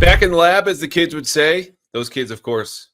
Back in the lab, as the kids would say. Those kids, of course,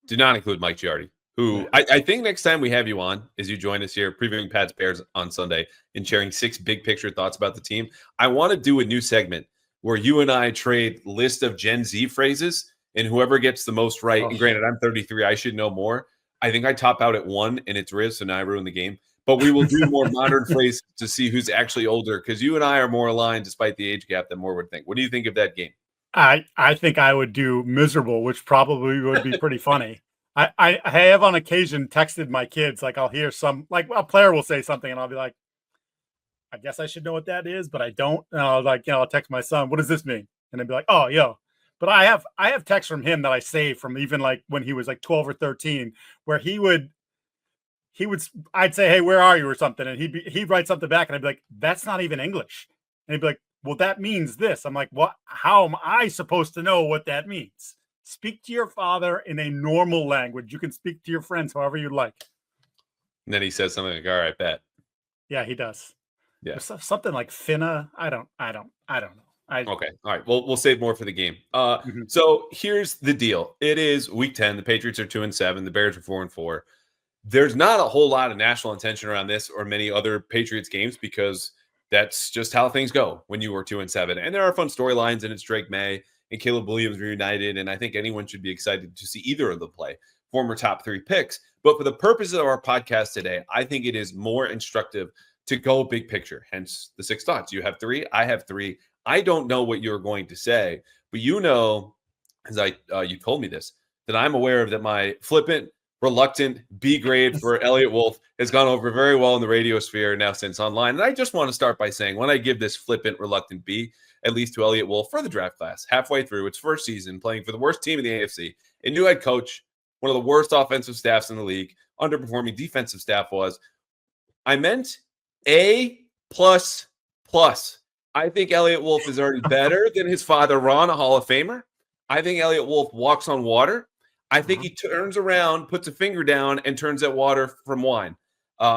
do not include Mike Giardi, who I think next time we have you on is you join us here previewing Pat's Bears on Sunday and sharing 6 big picture thoughts about the team. I want to do a new segment where you and I trade list of Gen Z phrases, and whoever gets the most right, and granted, I'm 33, I should know more. I think I top out at 1, and it's Riz, so now I ruin the game. But we will do more modern phrases to see who's actually older, because you and I are more aligned despite the age gap than more would think. What do you think of that game? I think I would do miserable, which probably would be pretty funny. I have on occasion texted my kids, like I'll hear some, like a player will say something and I'll be like, I guess I should know what that is, but I don't. And I'll I'll text my son, what does this mean? And they'd be like, oh, yo. But I have texts from him that I saved from even like when he was like 12 or 13, where I'd say, hey, where are you or something? And he'd write something back and I'd be like, that's not even English. And he'd be like, well, that means this. I'm like, what? How am I supposed to know what that means? Speak to your father in a normal language. You can speak to your friends however you like. And then he says something like, all right, bet. Yeah, he does. Yeah. Something like finna. I don't know. Okay. All right. Well, we'll save more for the game. So here's the deal. It is week 10. The Patriots are 2-7. The Bears are 4-4. There's not a whole lot of national attention around this or many other Patriots games because that's just how things go when you were 2-7. And there are fun storylines, and it's Drake May and Caleb Williams reunited. And I think anyone should be excited to see either of them play, former top 3 picks. But for the purposes of our podcast today, I think it is more instructive to go big picture. Hence the 6 thoughts. You have 3. I have 3. I don't know what you're going to say, but you know, as you told me this, that I'm aware of that my flippant, reluctant B grade for Elliott Wolf has gone over very well in the radio sphere now since online. And I just want to start by saying when I give this flippant, reluctant B, at least to Elliott Wolf for the draft class, halfway through its first season, playing for the worst team in the AFC, a new head coach, one of the worst offensive staffs in the league, underperforming defensive staff was, I meant A++. I think Elliott Wolf is already better than his father, Ron, a Hall of Famer. I think Elliott Wolf walks on water. I think he turns around, puts a finger down, and turns that water from wine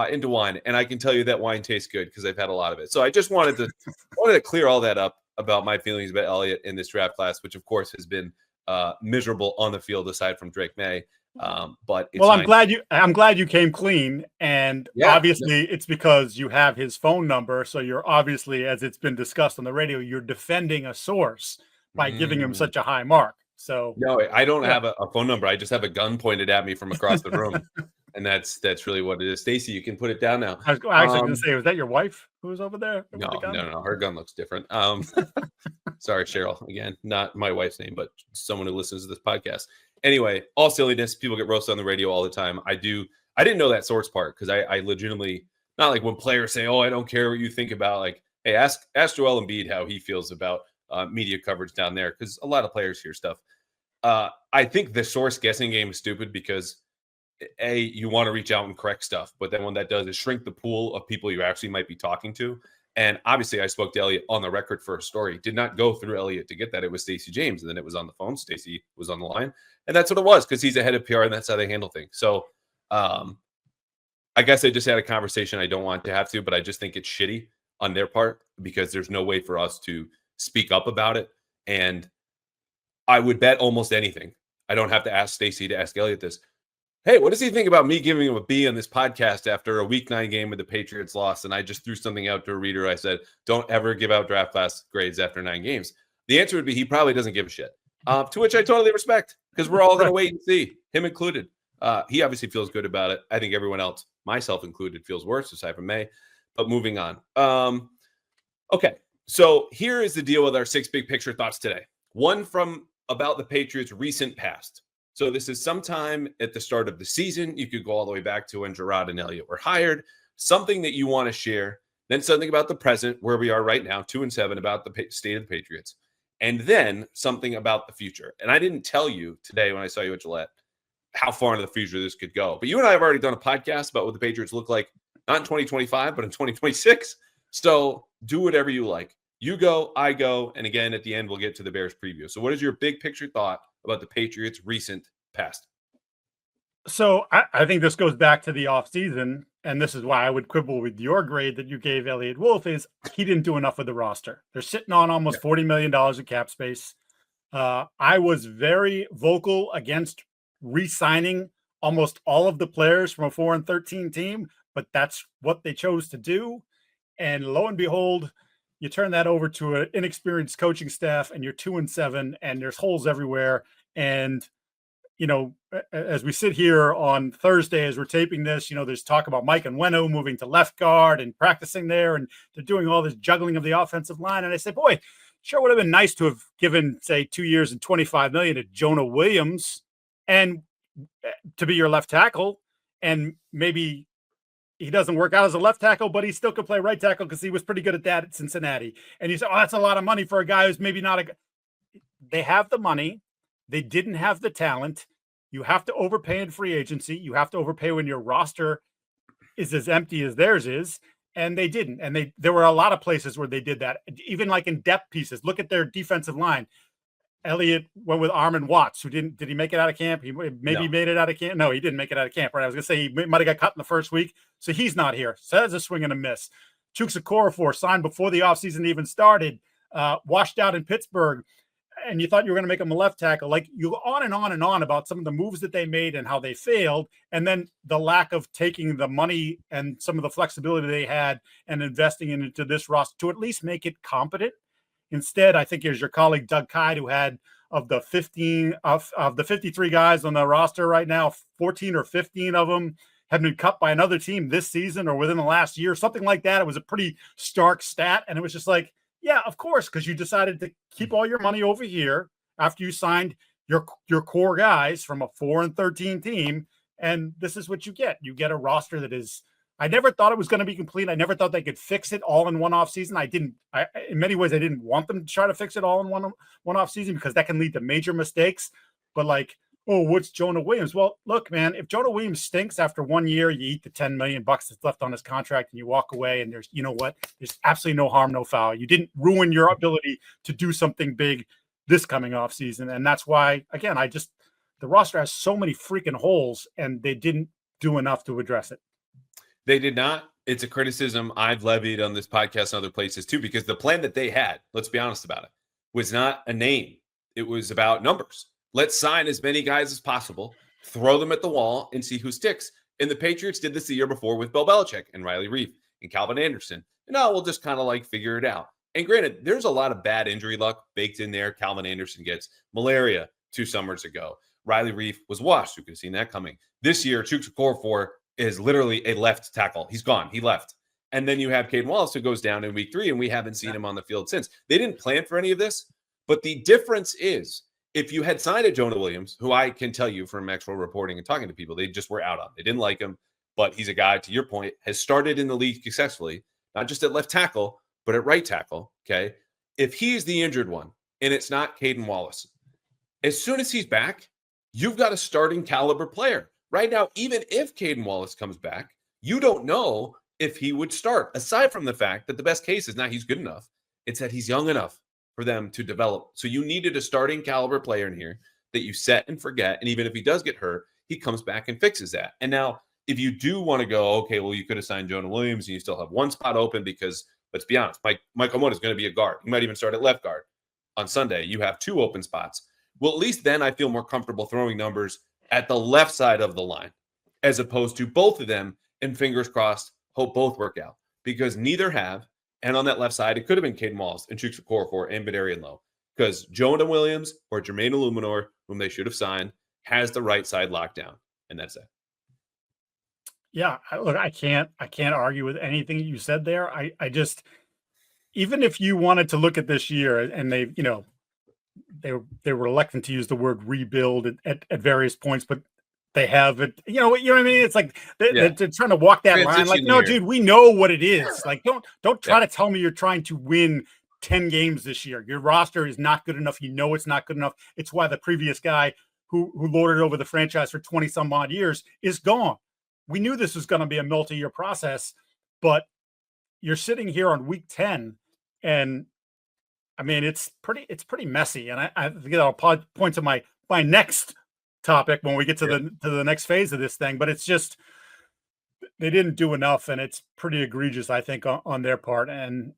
into wine. And I can tell you that wine tastes good because I've had a lot of it. So I just wanted to clear all that up about my feelings about Elliott in this draft class, which of course has been miserable on the field aside from Drake May. But it's I'm glad you came clean, and obviously it's because you have his phone number. So you're obviously, as it's been discussed on the radio, you're defending a source by giving him such a high mark. So no, I don't have a phone number. I just have a gun pointed at me from across the room, and that's really what it is. Stacy, you can put it down now. I was actually going to say, was that your wife who was over there? No. Her gun looks different. Sorry, Cheryl. Again, not my wife's name, but someone who listens to this podcast. Anyway, all silliness. People get roasted on the radio all the time. I didn't know that source part because I legitimately, not like when players say, "Oh, I don't care what you think about." Like, hey, ask Joel Embiid how he feels about media coverage down there, because a lot of players hear stuff. I think the source guessing game is stupid because you want to reach out and correct stuff, but then what that does is shrink the pool of people you actually might be talking to. And obviously, I spoke to Elliott on the record for a story. Did not go through Elliott to get that. It was Stacey James, and then it was on the phone. Stacey was on the line, and that's what it was because he's a head of PR, and that's how they handle things. So, I guess I just had a conversation I don't want to have to, but I just think it's shitty on their part because there's no way for us to speak up about it. And I would bet almost anything. I don't have to ask Stacey to ask Elliott this. Hey, what does he think about me giving him a B on this podcast after a week 9 game with the Patriots lost? And I just threw something out to a reader. I said, don't ever give out draft class grades after 9 games. The answer would be he probably doesn't give a shit, to which I totally respect because we're all going to wait and see, him included. He obviously feels good about it. I think everyone else, myself included, feels worse aside from May. But moving on. Okay, so here is the deal with our 6 big picture thoughts today. One from about the Patriots' recent past. So this is sometime at the start of the season. You could go all the way back to when Giardi and Elliott were hired. Something that you want to share. Then something about the present, where we are right now, 2-7, about the state of the Patriots. And then something about the future. And I didn't tell you today when I saw you at Gillette how far into the future this could go. But you and I have already done a podcast about what the Patriots look like, not in 2025, but in 2026. So do whatever you like. You go, I go, and again, at the end, we'll get to the Bears preview. So what is your big picture thought about the Patriots' recent past? So I think this goes back to the offseason, and this is why I would quibble with your grade that you gave Elliott Wolf, is he didn't do enough with the roster. They're sitting on almost $40 million of cap space. I was very vocal against re-signing almost all of the players from a 4-13 team, but that's what they chose to do. And lo and behold, you turn that over to an inexperienced coaching staff, and you're 2-7, and there's holes everywhere. And as we sit here on Thursday, as we're taping this, there's talk about Mike Onwenu moving to left guard and practicing there, and they're doing all this juggling of the offensive line. And I say, boy, sure would have been nice to have given, say, 2 years and $25 million to Jonah Williams and to be your left tackle. And maybe he doesn't work out as a left tackle, but he still could play right tackle because he was pretty good at that at Cincinnati. And you say, oh, that's a lot of money for a guy who's maybe not they have the money. They didn't have the talent. You have to overpay in free agency. You have to overpay when your roster is as empty as theirs is. And they didn't. And there were a lot of places where they did that, even like in depth pieces. Look at their defensive line. Elliott went with Armin Watts, who did he make it out of camp? He maybe made it out of camp. No, he didn't make it out of camp. Right? I was going to say he might have got cut in the first week. So he's not here. So that's a swing and a miss. Chuks Okorafor signed before the offseason even started, washed out in Pittsburgh. And you thought you were going to make him a left tackle. Like, you go on and on and on about some of the moves that they made and how they failed. And then the lack of taking the money and some of the flexibility they had and investing into this roster to at least make it competent. Instead, I think there's your colleague Doug Kyde, who had of the 53 guys on the roster right now, 14 or 15 of them have been cut by another team this season or within the last year, something like that. It was a pretty stark stat. And it was just like, yeah, of course, because you decided to keep all your money over here after you signed your core guys from a 4-13 team, and this is what you get. You get a roster that is. I never thought it was going to be complete. I never thought they could fix it all in one off season. In many ways, I didn't want them to try to fix it all in one off season because that can lead to major mistakes. But like, oh, what's Jonah Williams? Well, look, man, if Jonah Williams stinks after 1 year, you eat the $10 million that's left on his contract and you walk away, and there's absolutely no harm, no foul. You didn't ruin your ability to do something big this coming off season. And that's why, again, the roster has so many freaking holes, and they didn't do enough to address it. They did not. It's a criticism I've levied on this podcast and other places too, because the plan that they had, let's be honest about it, was not a name. It was about numbers. Let's sign as many guys as possible, throw them at the wall, and see who sticks. And the Patriots did this the year before with Bill Belichick and Riley Reif and Calvin Anderson. And we'll just kind of like figure it out. And granted, there's a lot of bad injury luck baked in there. Calvin Anderson gets malaria 2 summers ago. Riley Reif was washed. You could have seen that coming. This year, Chuks Okorafor is literally a left tackle. He's gone. He left. And then you have Caden Wallace, who goes down in week 3, and we haven't seen him on the field since. They didn't plan for any of this. But the difference is, if you had signed a Jonah Williams, who I can tell you from actual reporting and talking to people, they just were out on. They didn't like him, but he's a guy, to your point, has started in the league successfully, not just at left tackle, but at right tackle, okay? If he's the injured one, and it's not Caden Wallace, as soon as he's back, you've got a starting caliber player. Right now, even if Caden Wallace comes back, you don't know if he would start, aside from the fact that the best case is not he's good enough. It's that he's young enough for them to develop. So you needed a starting caliber player in here that you set and forget. And even if he does get hurt, he comes back and fixes that. And now, if you do want to go, okay, well, you could have signed Jonah Williams and you still have one spot open because, let's be honest, Mike Onwenu is going to be a guard. He might even start at left guard on Sunday. You have 2 open spots. Well, at least then I feel more comfortable throwing numbers at the left side of the line as opposed to both of them, and fingers crossed, hope both work out, because neither have. And on that left side, it could have been Caden Wallace and Chuks Okorafor and Badarian Lowe, because Jonah Williams or Jermaine Illuminor, whom they should have signed, has the right side locked down. And that's it. Yeah, look, I can't argue with anything you said there. I just, even if you wanted to look at this year, and they were electing to use the word rebuild at various points, but they have it. You know what I mean? It's like they're trying to walk that line. Like, no, dude, we know what it is. Like, don't try to tell me you're trying to win 10 games this year. Your roster is not good enough. You know it's not good enough. It's why the previous guy who lorded over the franchise for 20 some odd years is gone. We knew this was going to be a multi-year process, but you're sitting here on week 10, and I mean, it's pretty messy. And I think I'll point to my next topic when we get to the next phase of this thing, but it's just, they didn't do enough, and it's pretty egregious, I think, on their part. And,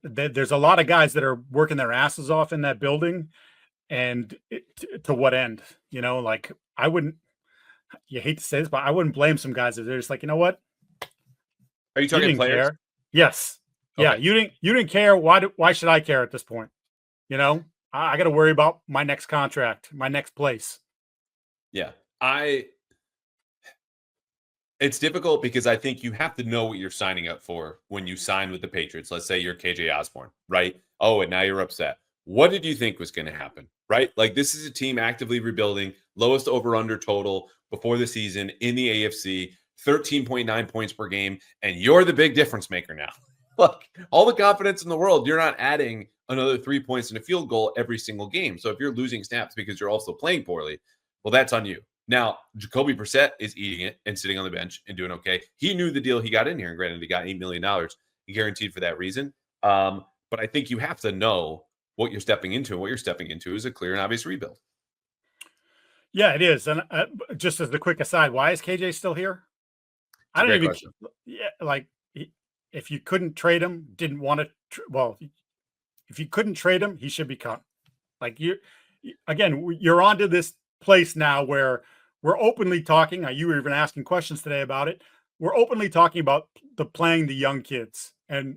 There's a lot of guys that are working their asses off in that building, and to what end? Like I wouldn't. You hate to say this, but I wouldn't blame some guys if they're just like, you know what? Are you You talking didn't players? care. Yes. Yeah. Okay. You didn't care. Why should I care at this point? I got to worry about my next contract, my next place. Yeah. It's difficult because I think you have to know what you're signing up for when you sign with the Patriots. Let's say you're KJ Osborne, right? Oh, and now you're upset. What did you think was going to happen, right? Like, this is a team actively rebuilding, lowest over-under total before the season in the AFC, 13.9 points per game, and you're the big difference maker now. Look, all the confidence in the world, you're not adding another 3 points and a field goal every single game. So if you're losing snaps because you're also playing poorly, well, that's on you. Now, Jacoby Brissett is eating it and sitting on the bench and doing okay. He knew the deal he got in here, and granted, he got $8 million guaranteed for that reason. But I think you have to know what you're stepping into, and what you're stepping into is a clear and obvious rebuild. Yeah, it is. And just as the quick aside, why is KJ still here? I don't even. Question. Yeah, like if you couldn't trade him, didn't want to. If you couldn't trade him, he should be cut. Like you're onto this place now where we're openly talking. You were even asking questions today about it. We're openly talking about playing the young kids, and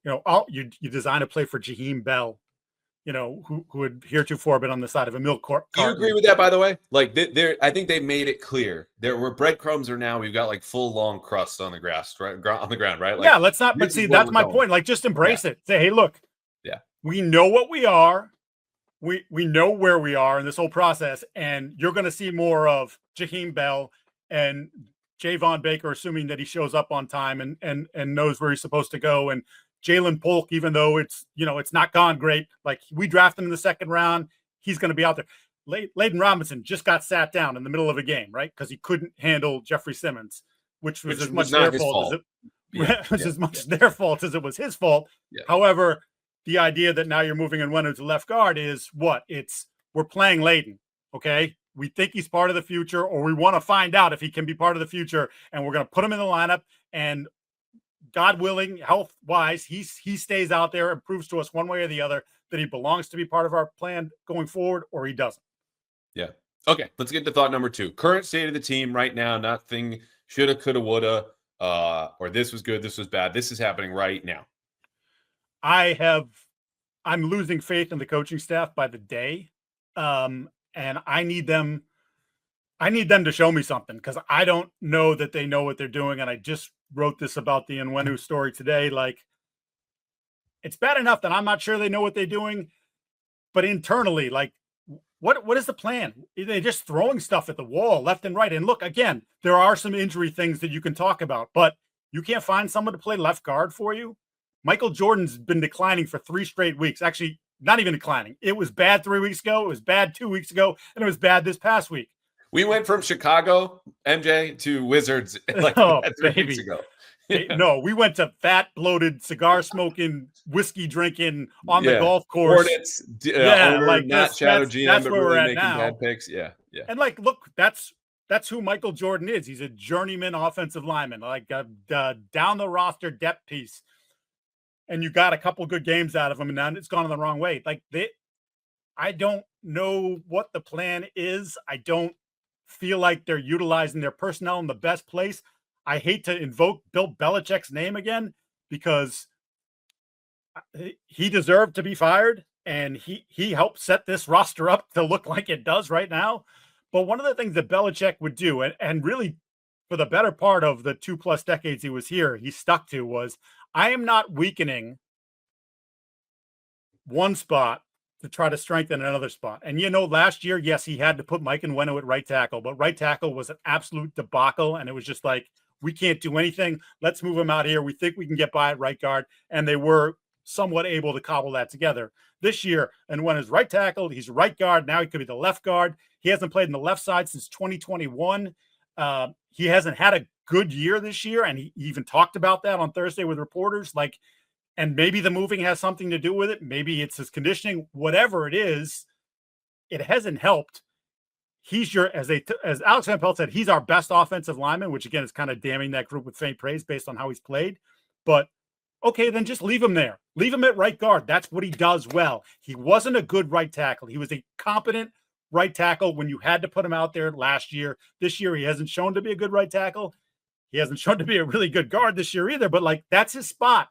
you design a play for Jaheim Bell, who had heretofore been on the side of a milk cart. Do you agree with that, by the way? Like, I think they made it clear there were breadcrumbs, or now we've got like full long crusts on the grass, right? On the ground, right? Like, yeah, let's not. But see, that's my point. Like, just embrace it. Say, hey, look, we know what we are. We know where we are in this whole process, and you're going to see more of Jaheim Bell and Javon Baker, assuming that he shows up on time and knows where he's supposed to go. And Jalen Polk, even though it's not gone great, like we drafted him in the second round, he's going to be out there. Layden Robinson just got sat down in the middle of a game, right? Because he couldn't handle Jeffrey Simmons, which was as much their fault as their fault as it was his fault. Yeah. However, the idea that now you're moving Onwenu to left guard is what? We're playing Layden, okay? We think he's part of the future, or we want to find out if he can be part of the future, and we're going to put him in the lineup, and God willing, health-wise, he stays out there and proves to us one way or the other that he belongs to be part of our plan going forward, or he doesn't. Yeah. Okay, let's get to thought number 2. Current state of the team right now, nothing shoulda, coulda, woulda, or this was good, this was bad. This is happening right now. I'm losing faith in the coaching staff by the day. And I need them to show me something, because I don't know that they know what they're doing. And I just wrote this about the Onwenu story today. Like, it's bad enough that I'm not sure they know what they're doing, but internally, like, what is the plan? They're just throwing stuff at the wall left and right. And look, again, there are some injury things that you can talk about, but you can't find someone to play left guard for you. Michael Jordan's been declining for 3 straight weeks. Actually, not even declining. It was bad 3 weeks ago. It was bad 2 weeks ago. And it was bad this past week. We went from Chicago, MJ, to Wizards like 3 weeks ago. Yeah. No, we went to fat, bloated, cigar-smoking, whiskey-drinking on the golf course. Hornets, owner, like not shadow GM, that's but where really we're at making now. bad picks. Yeah. And, like, look, that's who Michael Jordan is. He's a journeyman offensive lineman, like a down-the-roster depth piece. And you got a couple good games out of him, and now it's gone in the wrong way. Like, I don't know what the plan is. I don't feel like they're utilizing their personnel in the best place. I hate to invoke Bill Belichick's name again, because he deserved to be fired, and he helped set this roster up to look like it does right now. But one of the things that Belichick would do, and really for the better part of the 2+ decades he was here, he stuck to, was, I am not weakening one spot to try to strengthen another spot. And, last year, yes, he had to put Mike Onwenu at right tackle, but right tackle was an absolute debacle. And it was just like, we can't do anything. Let's move him out here. We think we can get by at right guard. And they were somewhat able to cobble that together. This year, Onwenu's right tackle, he's right guard. Now he could be the left guard. He hasn't played in the left side since 2021. He hasn't had a good year this year, and he even talked about that on Thursday with reporters. Like, and maybe the moving has something to do with it. Maybe it's his conditioning. Whatever it is, it hasn't helped. He's as Alex Van Pelt said, he's our best offensive lineman, which again is kind of damning that group with faint praise based on how he's played. But Okay, then just leave him there. Leave him at right guard. That's what he does well. He wasn't a good right tackle. He was a competent right tackle when you had to put him out there last year. This year, he hasn't shown to be a good right tackle. He hasn't shown to be a really good guard this year either, but like that's his spot.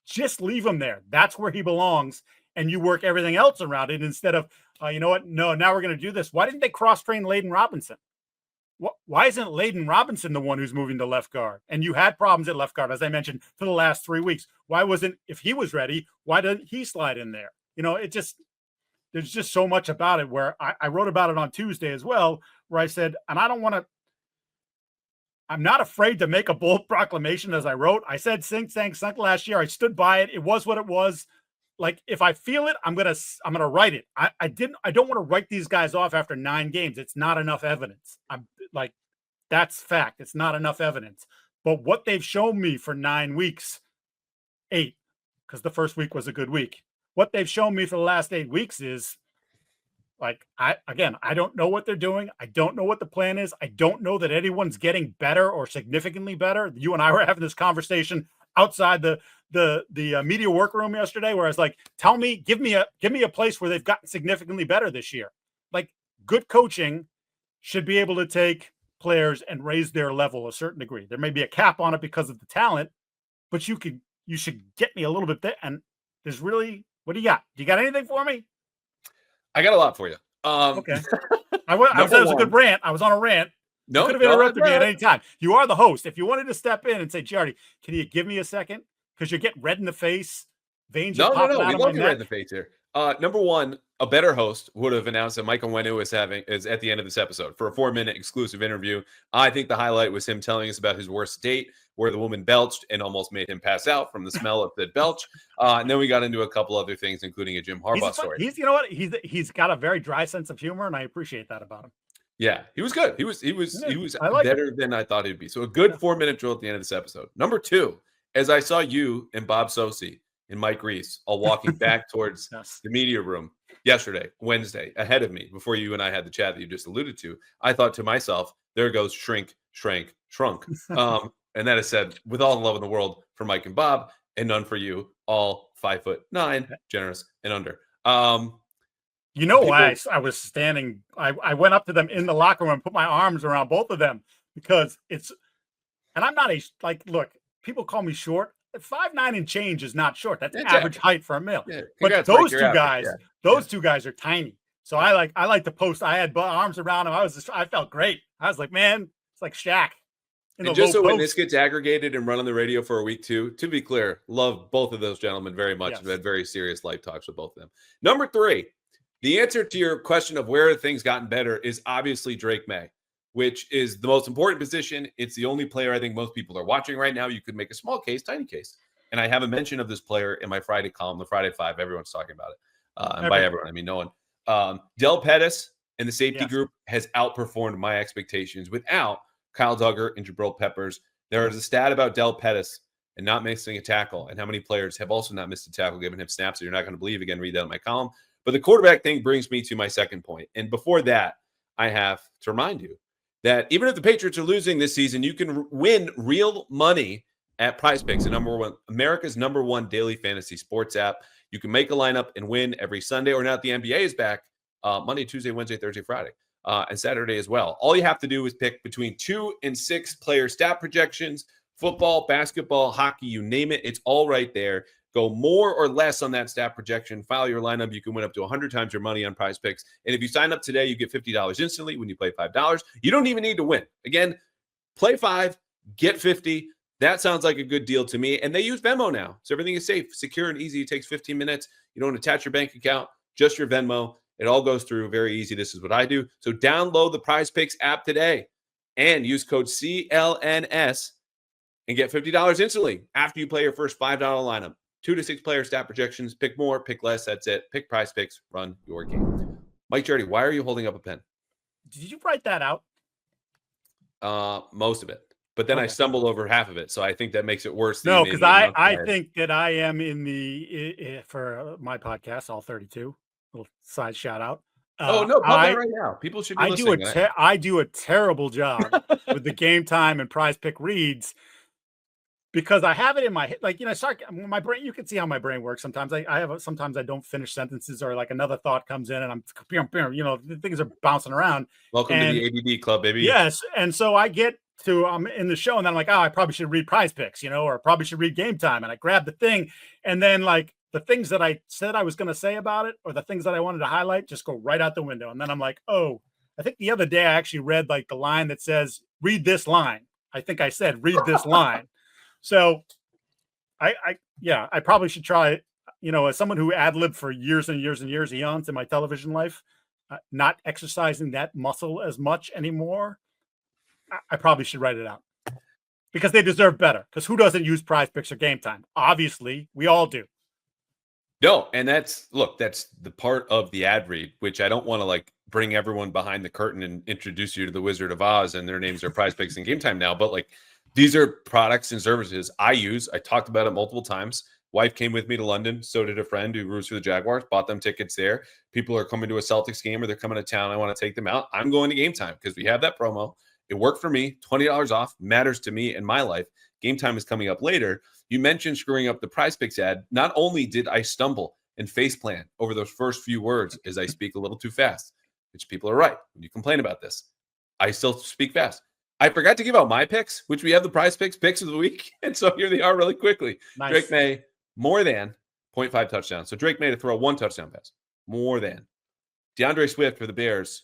Just leave him there. That's where he belongs. And you work everything else around it instead of, you know what? No, now we're going to do this. Why didn't they cross-train Layden Robinson? Why isn't Layden Robinson the one who's moving to left guard? And you had problems at left guard, as I mentioned, for the last 3 weeks. Why wasn't, if he was ready, why didn't he slide in there? You know, there's just so much about it where I wrote about it on Tuesday as well, where I said, and I'm not afraid to make a bold proclamation as I wrote. I said, sink, sank, sunk last year. I stood by it. It was what it was. Like, if I feel it, I'm gonna write it. I don't want to write these guys off after 9 games. It's not enough evidence. I'm like, that's fact. It's not enough evidence. But what they've shown me for 9 weeks, 8, because the first week was a good week. What they've shown me for the last 8 weeks is like, I don't know what they're doing. I don't know what the plan is. I don't know that anyone's getting better or significantly better. You and I were having this conversation outside the media workroom yesterday, where I was like, give me a place where they've gotten significantly better this year. Like, good coaching should be able to take players and raise their level a certain degree. There may be a cap on it because of the talent, but you should get me a little bit there. And there's really, what do you got? Do you got anything for me? I got a lot for you. Okay. I said it was a good rant. I was on a rant. No, you could have interrupted me at any time. You are the host. If you wanted to step in and say, Giardi, can you give me a second? Because you're getting red in the face. Veins are popping out of my neck. Red in the face here. Number one, a better host would have announced that Mike Onwenu is at the end of this episode for a 4-minute exclusive interview. I think the highlight was him telling us about his worst date, where the woman belched and almost made him pass out from the smell of the belch. And then we got into a couple other things, including a Jim Harbaugh story. You know what? He's got a very dry sense of humor, and I appreciate that about him. Yeah, he was good. He was better than I thought he'd be. So a good 4-minute drill at the end of this episode. Number 2, as I saw you and Bob Sosi and Mike Reese all walking back towards the media room yesterday, Wednesday, ahead of me, before you and I had the chat that you just alluded to, I thought to myself, there goes shrink, shrank, shrunk. And that is said with all the love in the world for Mike and Bob, and none for you, all 5'9", generous and under. You know why I was standing? I went up to them in the locker room and put my arms around both of them because and I'm not look, people call me short. 5'9" and change is not short. That's average height for a male. Yeah, but those two guys are tiny. So I like to post. I had arms around them. I felt great. I was like, man, it's like Shaq. And just so when this gets aggregated and run on the radio for a week too, to be clear, love both of those gentlemen very much. Yes. I've had very serious life talks with both of them. Number 3, the answer to your question of where things gotten better is obviously Drake May, which is the most important position. It's the only player I think most people are watching right now. You could make a small case, tiny case. And I have a mention of this player in my Friday column, the Friday 5. Everyone's talking about it. And by everyone, I mean no one. Del Pettis and the safety group has outperformed my expectations without Kyle Duggar and Jabril Peppers. There is a stat about Del Pettis and not missing a tackle, and how many players have also not missed a tackle given him snaps that you're not going to believe. Again, read that in my column. But the quarterback thing brings me to my second point. And before that, I have to remind you that even if the Patriots are losing this season, you can win real money at Prize Picks, America's number one daily fantasy sports app. You can make a lineup and win every Sunday, or now that the NBA is back, Monday, Tuesday, Wednesday, Thursday, Friday, and Saturday as well. All you have to do is pick between 2 and 6 player stat projections, football, basketball, hockey, you name it. It's all right there. Go more or less on that stat projection. File your lineup. You can win up to 100 times your money on Prize Picks. And if you sign up today, you get $50 instantly when you play $5. You don't even need to win. Again, play 5, get 50. That sounds like a good deal to me. And they use Venmo now. So everything is safe, secure, and easy. It takes 15 minutes. You don't attach your bank account, just your Venmo. It all goes through very easy. This is what I do. So download the Prize Picks app today and use code CLNS and get $50 instantly after you play your first $5 lineup. 2 to 6 player stat projections. Pick more, pick less. That's it. Pick Prize Picks. Run your game. Mike Giardi, why are you holding up a pen? Did you write that out? Most of it. But then I stumbled over half of it. So I think that makes it worse. No, because I think that I am in the, for my podcast, All 32, little side shout out. Pop that right now. People should be listening. I do a terrible job with the game time and Prize Pick reads because I have it in my head, like, my brain, you can see how my brain works. Sometimes sometimes I don't finish sentences, or like another thought comes in and things are bouncing around. Welcome to And the ADD club, baby. yes. And so I get to, I'm in the show and then I'm like, oh, I probably should read Prize Picks, or probably should read Game Time. And I grab the thing, and then like the things that I said I was going to say about it, or the things that I wanted to highlight, just go right out the window. And then I'm like, oh, I think the other day I actually read like the line that says, read this line. I think I said, read this line. So I probably should try it. As someone who ad-libbed for years and years and years, eons in my television life, not exercising that muscle as much anymore, I probably should write it out, because they deserve better. Because who doesn't use Prize Picks or Game Time? Obviously, we all do. No, and that's the part of the ad read, which I don't want to like bring everyone behind the curtain and introduce you to the Wizard of Oz and their names are Prize Picks and Game Time now. But like, these are products and services I use. I talked about it multiple times. Wife came with me to London. So did a friend who roots for the Jaguars, bought them tickets there. People are coming to a Celtics game or they're coming to town. I want to take them out. I'm going to Game Time because we have that promo. It worked for me. $20 off matters to me in my life. Game Time is coming up later. You mentioned screwing up the Prize Picks ad. Not only did I stumble and faceplant over those first few words as I speak a little too fast, which people are right when you complain about this, I still speak fast. I forgot to give out my picks, which we have the Prize Picks of the week. And so here they are really quickly. Nice. Drake May, more than 0.5 touchdowns. So Drake May to throw 1 touchdown pass, more than. DeAndre Swift for the Bears,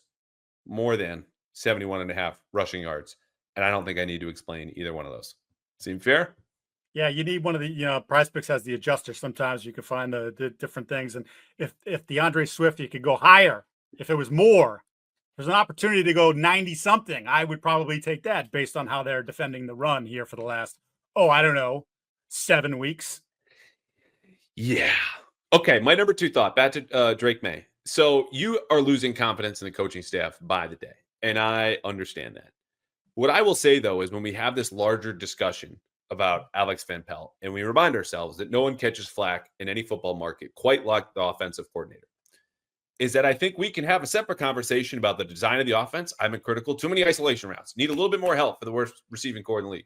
more than 71.5 rushing yards. And I don't think I need to explain either one of those. Seem fair? Yeah, you need one of the, Prize Picks has the adjuster. Sometimes you can find the different things. And if DeAndre Swift, you could go higher. If it was more, there's an opportunity to go 90 something. I would probably take that based on how they're defending the run here for the last, I don't know, 7 weeks. Yeah. Okay. My number 2 thought, back to Drake May. So you are losing confidence in the coaching staff by the day. And I understand that. What I will say, though, is when we have this larger discussion about Alex Van Pelt, and we remind ourselves that no one catches flack in any football market quite like the offensive coordinator, is that I think we can have a separate conversation about the design of the offense. I'm critical. Too many isolation routes. Need a little bit more help for the worst receiving core in the league.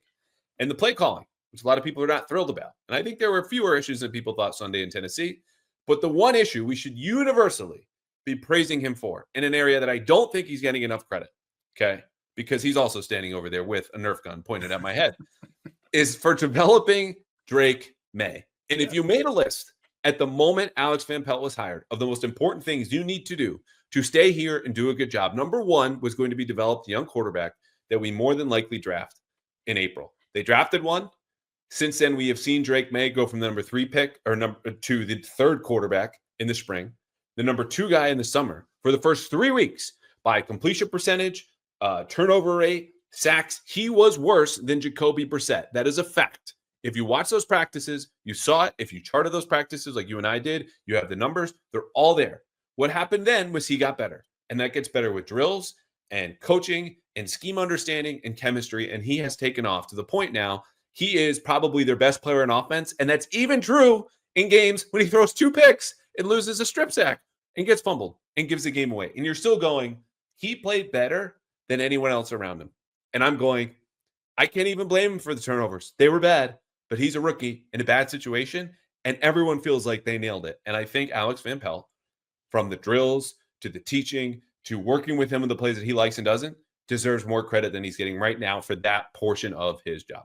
And the play calling, which a lot of people are not thrilled about. And I think there were fewer issues than people thought Sunday in Tennessee. But the one issue we should universally be praising him for, in an area that I don't think he's getting enough credit, okay, because he's also standing over there with a Nerf gun pointed at my head, is for developing Drake May. And if you made a list at the moment Alex Van Pelt was hired of the most important things you need to do to stay here and do a good job, number 1 was going to be develop a young quarterback that we more than likely draft in April. They drafted one. Since then, we have seen Drake May go from the number 3 pick to the 3rd quarterback in the spring, the number 2 guy in the summer. For the first 3 weeks, by completion percentage, turnover rate, sacks, he was worse than Jacoby Brissett. That is a fact. If you watch those practices, you saw it. If you charted those practices like you and I did, you have the numbers. They're all there. What happened then was he got better. And that gets better with drills and coaching and scheme understanding and chemistry. And he has taken off to the point now he is probably their best player in offense. And that's even true in games when he throws 2 picks and loses a strip sack and gets fumbled and gives the game away. And you're still going, he played better than anyone else around him. And I'm going, I can't even blame him for the turnovers. They were bad, but he's a rookie in a bad situation. And everyone feels like they nailed it. And I think Alex Van Pelt, from the drills to the teaching to working with him in the plays that he likes and doesn't, deserves more credit than he's getting right now for that portion of his job.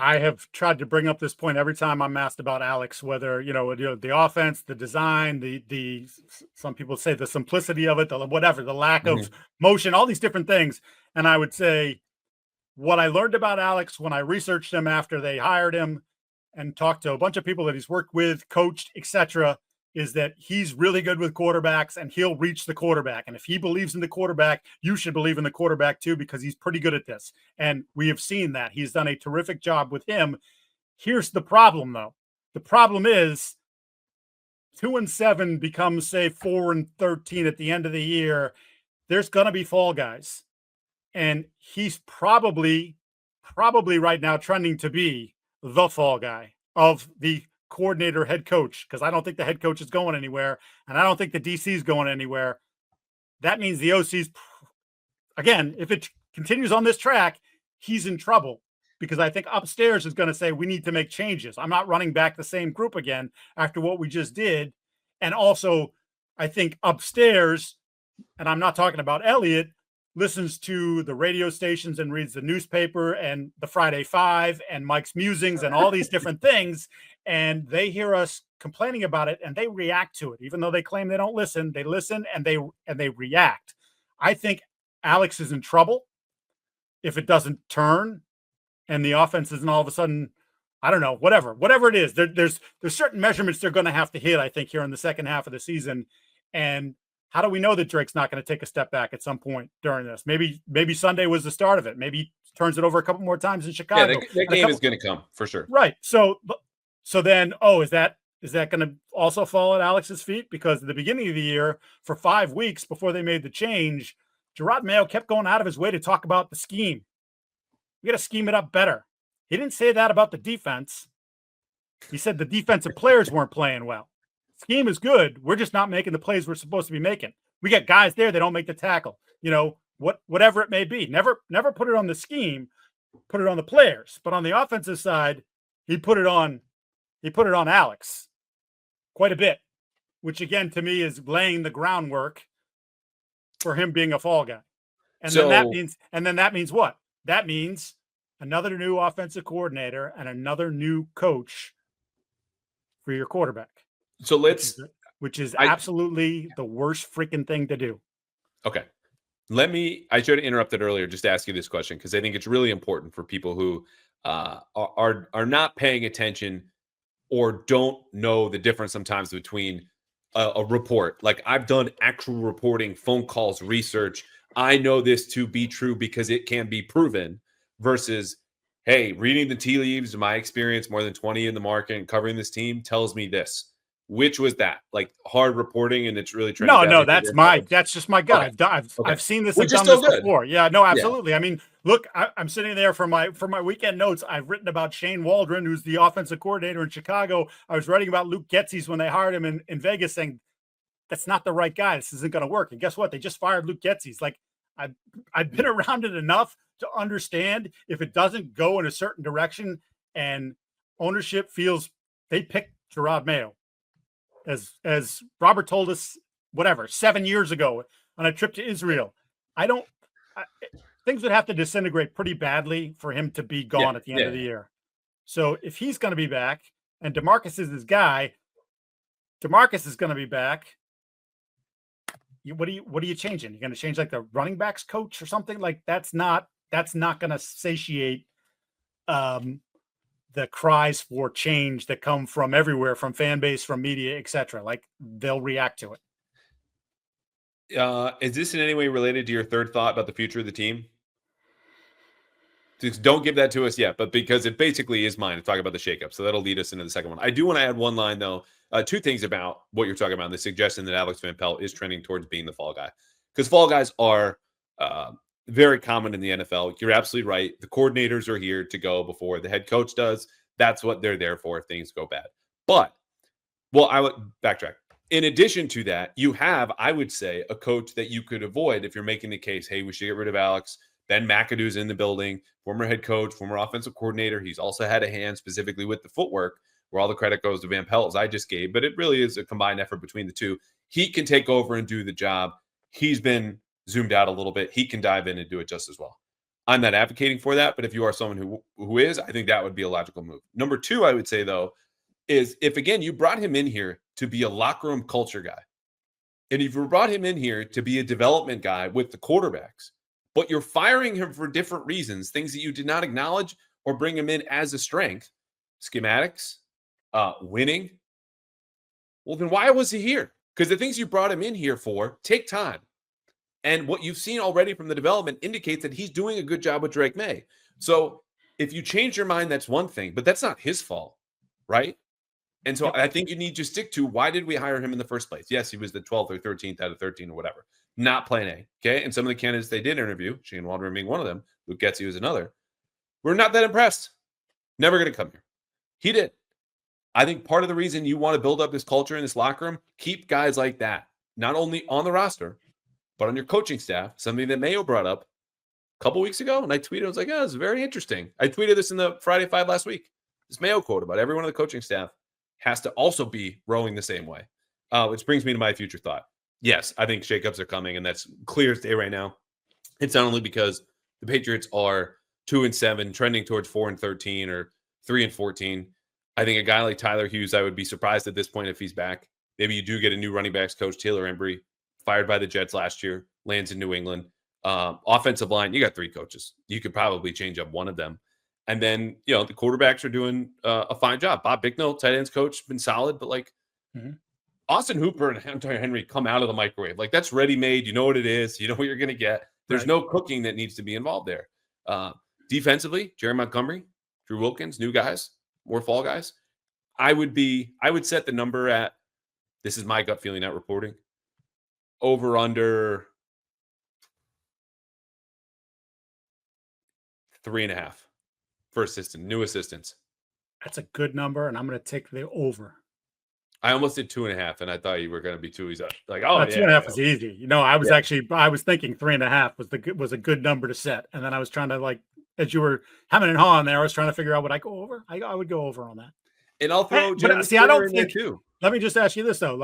I have tried to bring up this point every time I'm asked about Alex, whether, the offense, the design, the some people say the simplicity of it, the lack of motion, all these different things. And I would say what I learned about Alex when I researched him after they hired him and talked to a bunch of people that he's worked with, coached, etc., is that he's really good with quarterbacks and he'll reach the quarterback. And if he believes in the quarterback, you should believe in the quarterback too, because he's pretty good at this. And we have seen that. He's done a terrific job with him. Here's the problem, though. The problem is 2-7 becomes, say, 4-13 at the end of the year. There's going to be fall guys. And he's probably right now trending to be the fall guy of the coordinator, head coach, because I don't think the head coach is going anywhere, and I don't think the DC is going anywhere. That means the OC's, again, if it continues on this track, he's in trouble. because I think upstairs is going to say we need to make changes. I'm not running back the same group again after what we just did. And also, I think upstairs, and I'm not talking about Elliot, listens to the radio stations and reads the newspaper and the Friday Five and Mike's musings and all these different things. And they hear us complaining about it and they react to it. Even though they claim they don't listen, they listen and they react. I think Alex is in trouble if it doesn't turn and the offense isn't all of a sudden, I don't know, whatever it is. There's certain measurements they're going to have to hit, I think, here in the second half of the season. And how do we know that Drake's not going to take a step back at some point during this? Maybe Sunday was the start of it. Maybe he turns it over a couple more times in Chicago. Yeah, that game is going to come for sure. Right. So then, is that going to also fall at Alex's feet? Because at the beginning of the year, for 5 weeks before they made the change, Gerard Mayo kept going out of his way to talk about the scheme. We got to scheme it up better. He didn't say that about the defense. He said the defensive players weren't playing well. Scheme is good. We're just not making the plays we're supposed to be making. We got guys there that don't make the tackle. Whatever it may be. Never put it on the scheme. Put it on the players. But on the offensive side, he put it on Alex quite a bit, which again to me is laying the groundwork for him being a fall guy. And then that means what? That means another new offensive coordinator and another new coach for your quarterback. So which is absolutely the worst freaking thing to do. Okay. I should have interrupted earlier just to ask you this question because I think it's really important for people who are not paying attention or don't know the difference sometimes between a report. Like I've done actual reporting, phone calls, research. I know this to be true because it can be proven versus, hey, reading the tea leaves, my experience more than 20 in the market and covering this team tells me this. Which was that? Like hard reporting and it's really trying No, that's just my gut. Okay. I've seen this and done this before. Yeah, no, absolutely. Yeah. I mean, look, I'm sitting there for my weekend notes. I've written about Shane Waldron, who's the offensive coordinator in Chicago. I was writing about Luke Getzey's when they hired him in Vegas, saying that's not the right guy. This isn't going to work. And guess what? They just fired Luke Getzey's. Like I've been around it enough to understand if it doesn't go in a certain direction and ownership feels they picked Gerard Mayo. As Robert told us, 7 years ago on a trip to Israel, things would have to disintegrate pretty badly for him to be gone at the end of the year. So if he's going to be back and DeMarcus is his guy, DeMarcus is going to be back. What are you changing? You're going to change like the running backs coach or something? Like that's not going to satiate the cries for change that come from everywhere, from fan base, from media, etc. Like they'll react to it. Is this in any way related to your third thought about the future of the team? Just don't give that to us yet, but because it basically is mine to talk about the shakeup. So that'll lead us into the second one. I do want to add one line though. Two things about what you're talking about, the suggestion that Alex Van Pelt is trending towards being the fall guy. Because fall guys are very common in the NFL. You're absolutely right. The coordinators are here to go before the head coach does. That's what they're there for if things go bad. But, I would backtrack. In addition to that, you have, I would say, a coach that you could avoid if you're making the case, hey, we should get rid of Alex. Ben McAdoo's in the building, former head coach, former offensive coordinator. He's also had a hand specifically with the footwork, where all the credit goes to Van Pelt, as I just gave, but it really is a combined effort between the two. He can take over and do the job. He's been zoomed out a little bit. He can dive in and do it just as well. I'm not advocating for that, but if you are someone who is, I think that would be a logical move. Number two, I would say, though, is if, again, you brought him in here to be a locker room culture guy, and if you brought him in here to be a development guy with the quarterbacks, but you're firing him for different reasons, things that you did not acknowledge or bring him in as a strength, schematics, winning, well, then why was he here? Because the things you brought him in here for take time. And what you've seen already from the development indicates that he's doing a good job with Drake May. So if you change your mind, that's one thing, but that's not his fault, right? And so I think you need to stick to, why did we hire him in the first place? Yes, he was the 12th or 13th out of 13 or whatever. Not plan A, okay? And some of the candidates they did interview, Shane Waldron being one of them, Luke Getzey was another, we're not that impressed. Never going to come here. He did. I think part of the reason you want to build up this culture in this locker room, keep guys like that, not only on the roster, but on your coaching staff, something that Mayo brought up. couple weeks ago, and I tweeted, I was like, "Oh, it's very interesting." I tweeted this in the Friday Five last week. This Mayo quote about everyone on the coaching staff has to also be rowing the same way, which brings me to my future thought. Yes, I think shakeups are coming, and that's clear as day right now. It's not only because the Patriots are 2-7, trending towards 4-13 or 3-14. I think a guy like Tyler Hughes, I would be surprised at this point if he's back. Maybe you do get a new running backs coach, Taylor Embry, fired by the Jets last year, lands in New England. Offensive line, you got 3 coaches. You could probably change up one of them. And then, the quarterbacks are doing a fine job. Bob Bicknell, tight ends coach, been solid, but Austin Hooper and Hunter Henry come out of the microwave. Like, that's ready-made. You know what it is. You know what you're going to get. There's no cooking that needs to be involved there. Defensively, Jerry Montgomery, Drew Wilkins, new guys, more fall guys. I would set the number at, this is my gut feeling, not reporting, over under 3.5 for new assistants. That's a good number, and I'm going to take the over. I almost did 2.5, and I thought you were going to be 2. He's like, 2.5 was easy. I was thinking 3.5 was a good number to set, and then I was trying to, as you were hemming and hawing there, I was trying to figure out, would I go over? I would go over on that. And I'll throw I don't think too. Let me just ask you this though,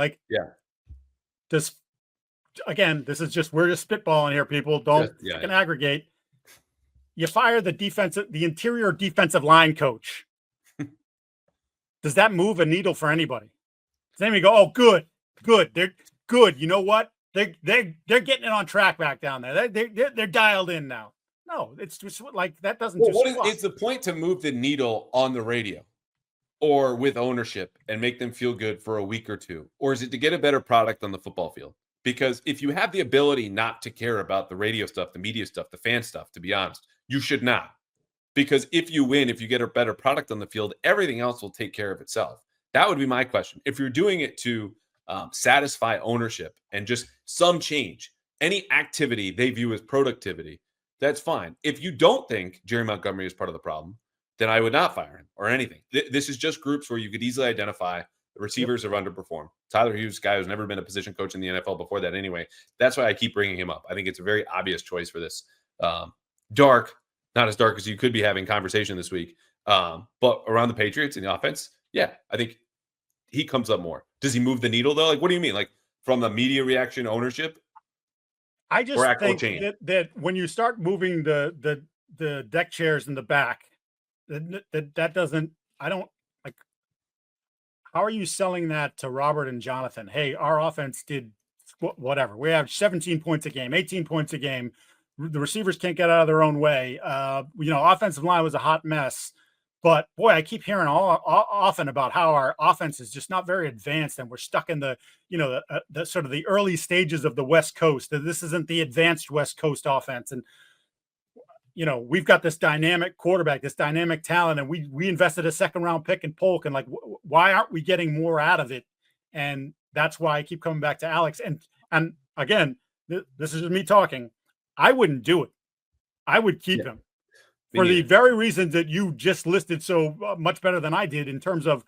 this is just, we're just spitballing here, people. Don't aggregate. You fire the interior defensive line coach. Does that move a needle for anybody? Does anybody go, oh, good. They're good. You know what? They're getting it on track back down there. They're dialed in now. No, it's just that doesn't. It's the point to move the needle on the radio or with ownership and make them feel good for a week or two? Or is it to get a better product on the football field? Because if you have the ability not to care about the radio stuff, the media stuff, the fan stuff, to be honest, you should not. Because if you win, if you get a better product on the field, everything else will take care of itself. That would be my question. If you're doing it to satisfy ownership and just some change, any activity they view as productivity, that's fine. If you don't think Jerry Montgomery is part of the problem, then I would not fire him or anything. This is just groups where you could easily identify the receivers have underperformed. Tyler Hughes, guy who's never been a position coach in the NFL before that anyway. That's why I keep bringing him up. I think it's a very obvious choice for this. Dark, not as dark as you could be having conversation this week, but around the Patriots and the offense, yeah, I think he comes up more. Does he move the needle, though? What do you mean? From the media reaction, ownership? I just think that when you start moving the deck chairs in the back, that doesn't, I don't like, how are you selling that to Robert and Jonathan? Hey, our offense did whatever. We have 17 points a game, 18 points a game. The receivers can't get out of their own way. Offensive line was a hot mess. But boy, I keep hearing often about how our offense is just not very advanced, and we're stuck in the sort of the early stages of the West Coast. That this isn't the advanced West Coast offense, and we've got this dynamic quarterback, this dynamic talent, and we invested a second-round pick in Polk, and why aren't we getting more out of it? And that's why I keep coming back to Alex. And again, this is just me talking. I wouldn't do it. I would keep him. For the very reasons that you just listed so much better than I did, in terms of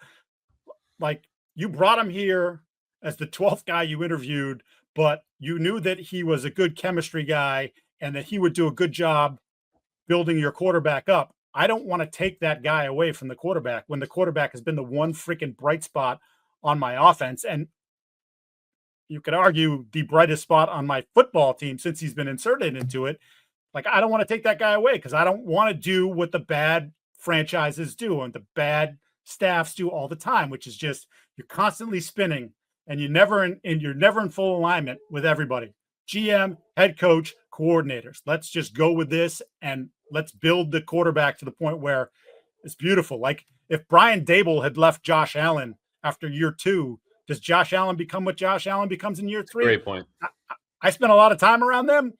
you brought him here as the 12th guy you interviewed, but you knew that he was a good chemistry guy and that he would do a good job building your quarterback up. I don't want to take that guy away from the quarterback when the quarterback has been the one freaking bright spot on my offense. And you could argue the brightest spot on my football team since he's been inserted into it. I don't want to take that guy away because I don't want to do what the bad franchises do and the bad staffs do all the time, which is just you're constantly spinning and you're never in full alignment with everybody. GM, head coach, coordinators. Let's just go with this and let's build the quarterback to the point where it's beautiful. If Brian Dable had left Josh Allen after year 2, does Josh Allen become what Josh Allen becomes in year 3? Great point. I spent a lot of time around them.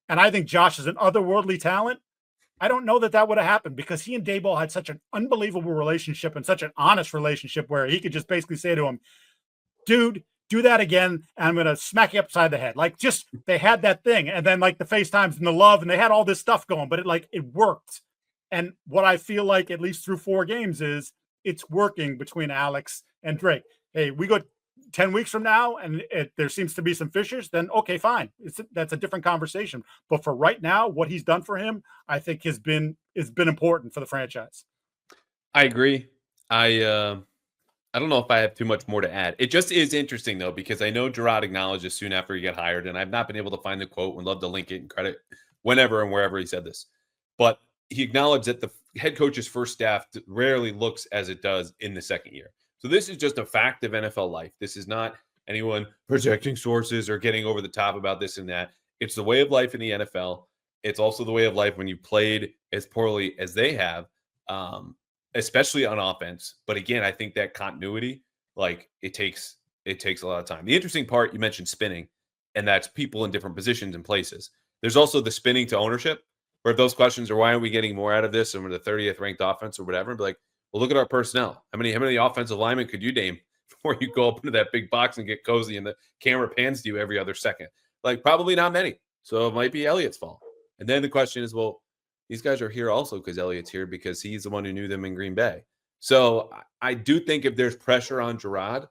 And I think Josh is an otherworldly talent. I don't know that would have happened because he and Daboll had such an unbelievable relationship and such an honest relationship where he could just basically say to him, dude, do that again, and I'm going to smack you upside the head. They had that thing. And then the FaceTimes and the love, and they had all this stuff going, but it worked. And what I feel like, at least through 4 games, is it's working between Alex and Drake. Hey, we got 10 weeks from now and there seems to be some fissures, then okay, fine. That's a different conversation. But for right now, what he's done for him, I think has been important for the franchise. I agree. I don't know if I have too much more to add. It just is interesting though, because I know Gerard acknowledged this soon after he got hired, and I've not been able to find the quote. Would love to link it and credit whenever and wherever he said this. But he acknowledged that the head coach's first staff rarely looks as it does in the second year. So this is just a fact of NFL life. This is not anyone projecting sources or getting over the top about this and that. It's the way of life in the NFL. It's also the way of life when you played as poorly as they have. Especially on offense. But again, I think that continuity, like it takes a lot of time. The interesting part, you mentioned spinning, and that's people in different positions and places. There's also the spinning to ownership, where if those questions are why aren't we getting more out of this and we're the 30th ranked offense or whatever, and be like, well, look at our personnel. How many offensive linemen could you name before you go up into that big box and get cozy and the camera pans to you every other second? Like probably not many. So it might be Elliott's fault. And then the question is, well, these guys are here also because Elliott's here because he's the one who knew them in Green Bay. So I do think if there's pressure on Gerard,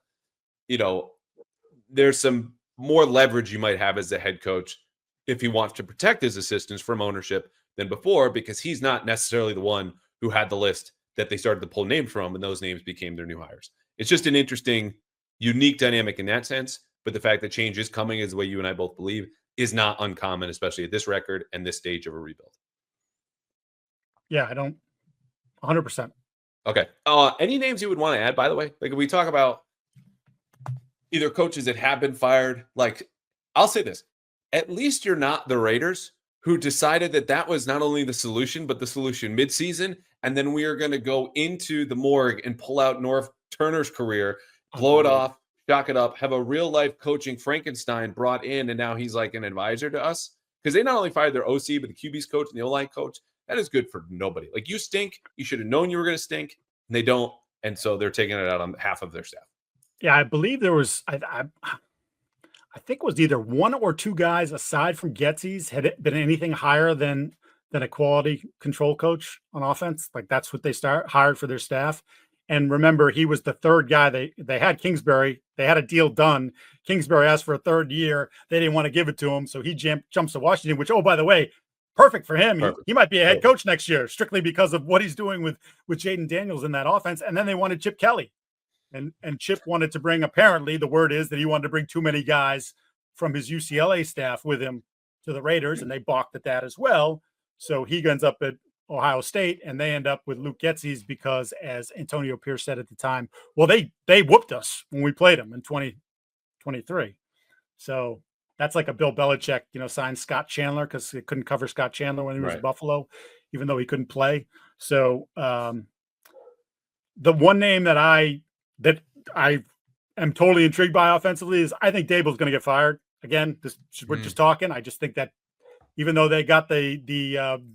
there's some more leverage you might have as the head coach if he wants to protect his assistants from ownership than before, because he's not necessarily the one who had the list that they started to pull names from, and those names became their new hires. It's just an interesting, unique dynamic in that sense. But the fact that change is coming, is the way you and I both believe, is not uncommon, especially at this record and this stage of a rebuild. Yeah, I don't 100%. Okay. Any names you would want to add, by the way? Like if we talk about either coaches that have been fired, like I'll say this, at least you're not the Raiders who decided that was not only the solution, but the solution midseason. And then we are going to go into the morgue and pull out Norv Turner's career, blow it off, shock it up, have a real life coaching Frankenstein brought in. And now he's like an advisor to us, because they not only fired their OC, but the QB's coach and the O-line coach. That is good for nobody. Like you stink. You should have known you were going to stink. And they don't. And so they're taking it out on half of their staff. Yeah, I believe there was, I think it was either one or two guys aside from Getsy's had been anything higher than a quality control coach on offense. Like that's what they hired for their staff. And remember, he was the third guy. They had Kingsbury. They had a deal done. Kingsbury asked for a third year. They didn't want to give it to him. So he jumps to Washington, which, oh, by the way, perfect for him. Perfect. He might be a head coach next year, strictly because of what he's doing with Jaden Daniels in that offense. And then they wanted Chip Kelly. And Chip wanted to bring, apparently, the word is that he wanted to bring too many guys from his UCLA staff with him to the Raiders, and they balked at that as well. So he ends up at Ohio State, and they end up with Luke Getsy's because, as Antonio Pierce said at the time, well, they whooped us when we played them in 2023. So that's like a Bill Belichick, signed Scott Chandler because he couldn't cover Scott Chandler when he was in Buffalo, even though he couldn't play. So the one name that I am totally intrigued by offensively is I think Dable's going to get fired. Again, we're just talking. I just think that even though they got the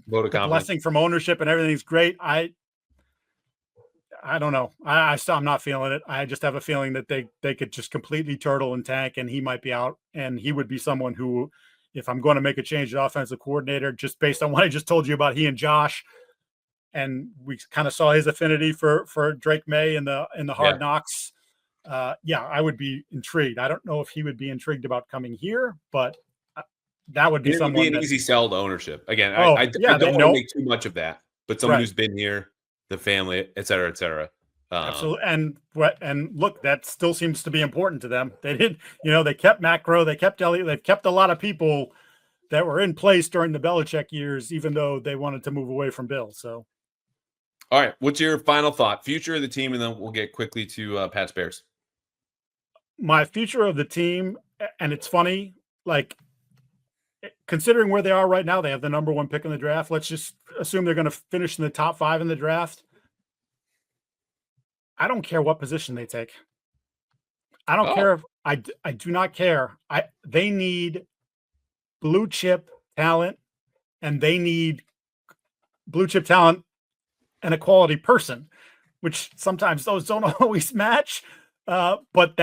blessing from ownership and everything's great, I don't know. I'm not feeling it. I just have a feeling that they could just completely turtle and tank, and he might be out. And he would be someone who, if I'm going to make a change at offensive coordinator, just based on what I just told you about he and Josh, and we kind of saw his affinity for Drake May in the Hard Knocks. I would be intrigued. I don't know if he would be intrigued about coming here, but that would be someone. It would be an easy sell to ownership. Again, I don't want to make too much of that, but someone who's been here, the family, et cetera, et cetera. Absolutely. And look, that still seems to be important to them. They did, they kept Macro, they kept Elliott, they've kept a lot of people that were in place during the Belichick years, even though they wanted to move away from Bill. So. All right. What's your final thought? Future of the team, and then we'll get quickly to Pats Bears. My future of the team, and it's funny, like considering where they are right now, they have the number 1 pick in the draft. Let's just assume they're going to finish in the top 5 in the draft. I don't care what position they take. I don't care if I do not care. They need blue chip talent, and they need blue chip talent and a quality person, which sometimes those don't always match. But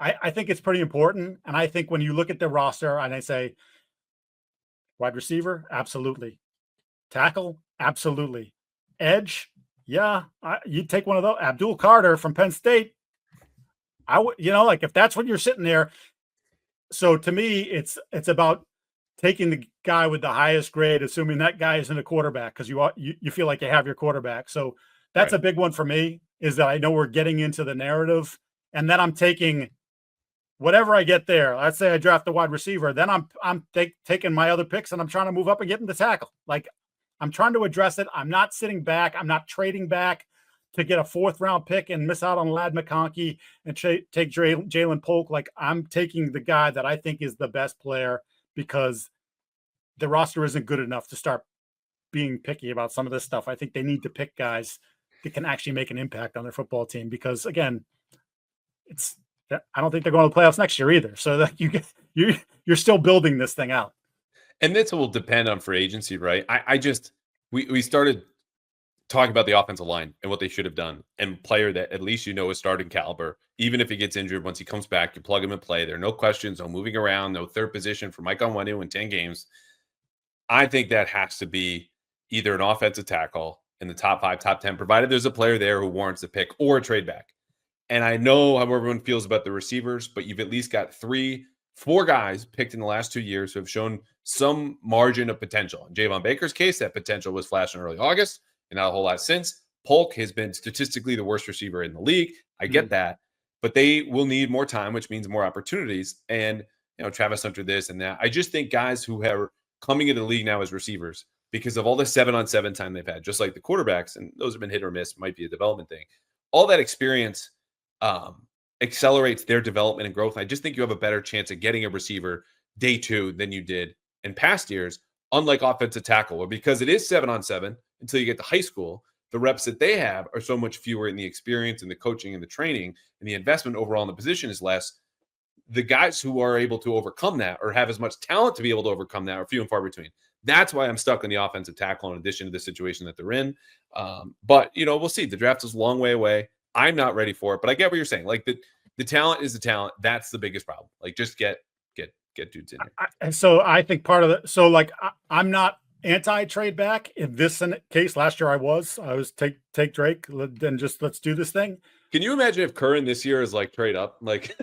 I think it's pretty important. And I think when you look at the roster and I say wide receiver, absolutely. Tackle, absolutely. Edge, yeah, you take one of those. Abdul Carter from Penn State, I would, like if that's what you're sitting there. So to me, it's about taking the guy with the highest grade, assuming that guy isn't a quarterback, because you feel like you have your quarterback. So that's Right. a big one for me, is that I know we're getting into the narrative, and then I'm taking whatever I get there. Let's say I draft the wide receiver, then I'm taking my other picks and I'm trying to move up and get in the tackle. Like I'm trying to address it. I'm not sitting back. I'm not trading back to get a 4th round pick and miss out on Lad McConkey and take Jalen Polk. Like I'm taking the guy that I think is the best player, because the roster isn't good enough to start being picky about some of this stuff. I think they need to pick guys that can actually make an impact on their football team, because again, I don't think they're going to the playoffs next year either. So that you're still building this thing out. And this will depend on free agency, right? We started talking about the offensive line and what they should have done, and player that at least is starting caliber. Even if he gets injured, once he comes back, you plug him and play. There are no questions, no moving around, no third position for Mike Onwenu in 10 games. I think that has to be either an offensive tackle in the top 5, top 10, provided there's a player there who warrants a pick, or a trade back. And I know how everyone feels about the receivers, but you've at least got 4 guys picked in the last 2 years who have shown some margin of potential. In Javon Baker's case, that potential was flashed in early August, and not a whole lot since. Polk has been statistically the worst receiver in the league. I get that, but they will need more time, which means more opportunities. And Travis Hunter, this and that. I just think guys who are coming into the league now as receivers, because of all the 7-on-7 time they've had, just like the quarterbacks, and those have been hit or miss, might be a development thing. All that experience accelerates their development and growth. I just think you have a better chance of getting a receiver day 2 than you did in past years, unlike offensive tackle, because it is 7-on-7 until you get to high school. The reps that they have are so much fewer, in the experience and the coaching and the training, and the investment overall in the position is less. The guys who are able to overcome that, or have as much talent to be able to overcome that, are few and far between. That's why I'm stuck in the offensive tackle, in addition to the situation that they're in. But we'll see. The draft is a long way away. I'm not ready for it, but I get what you're saying. Like the talent is the talent. That's the biggest problem. Like just get dudes in here. And so I think part of it. So like I'm not anti-trade back in this case. Last year I was take Drake. Then just let's do this thing. Can you imagine if Curran this year is like trade up? Like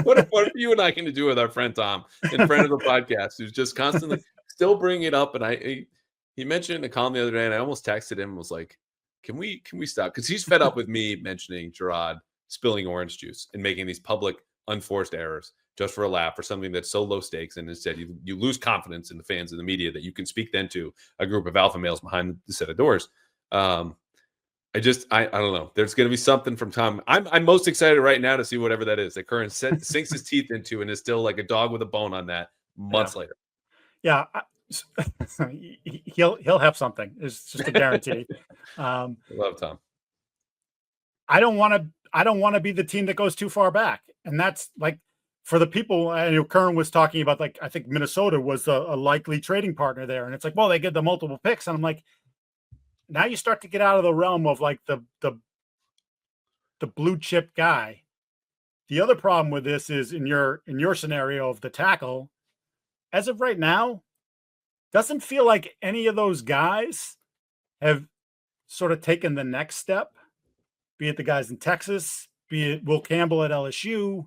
what are you and I going to do with our friend Tom, in friend of the podcast, who's just constantly still bringing it up? And he mentioned in the column the other day, and I almost texted him and was like, Can we stop? Because he's fed up with me mentioning Giardi spilling orange juice and making these public unforced errors just for a laugh, or something that's so low stakes. And instead you lose confidence in the fans and the media that you can speak then to a group of alpha males behind the set of doors. I don't know. There's going to be something from Tom. I'm most excited right now to see whatever that is that Curran sinks his teeth into, and is still like a dog with a bone on that months later. Yeah. He'll have something. It's just a guarantee. I love Tom. I don't want to be the team that goes too far back. And that's like, for the people, I know Curran was talking about, like, I think Minnesota was a likely trading partner there. And it's like, well, they get the multiple picks. And I'm like, now you start to get out of the realm of like the blue chip guy. The other problem with this is in your scenario of the tackle, as of right now, doesn't feel like any of those guys have sort of taken the next step, be it the guys in Texas, be it Will Campbell at LSU.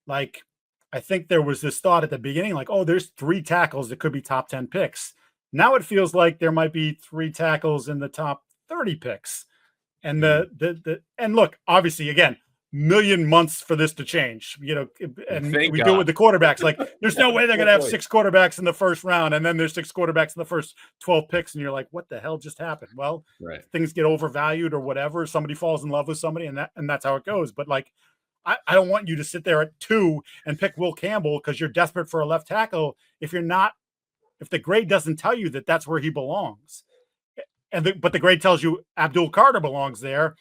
Like, I think there was this thought at the beginning, like, oh, there's 3 tackles that could be top 10 picks. Now it feels like there might be 3 tackles in the top 30 picks. And and look, obviously, again, million months for this to change, and Thank we God. do it with the quarterbacks. Like, there's no way they're going to have 6 quarterbacks in the first round, and then there's 6 quarterbacks in the first 12 picks. And you're like, what the hell just happened? Well, right. Things get overvalued or whatever. Somebody falls in love with somebody, and that's how it goes. But like, I don't want you to sit there at 2 and pick Will Campbell because you're desperate for a left tackle if the grade doesn't tell you that that's where he belongs. But the grade tells you Abdul Carter belongs there,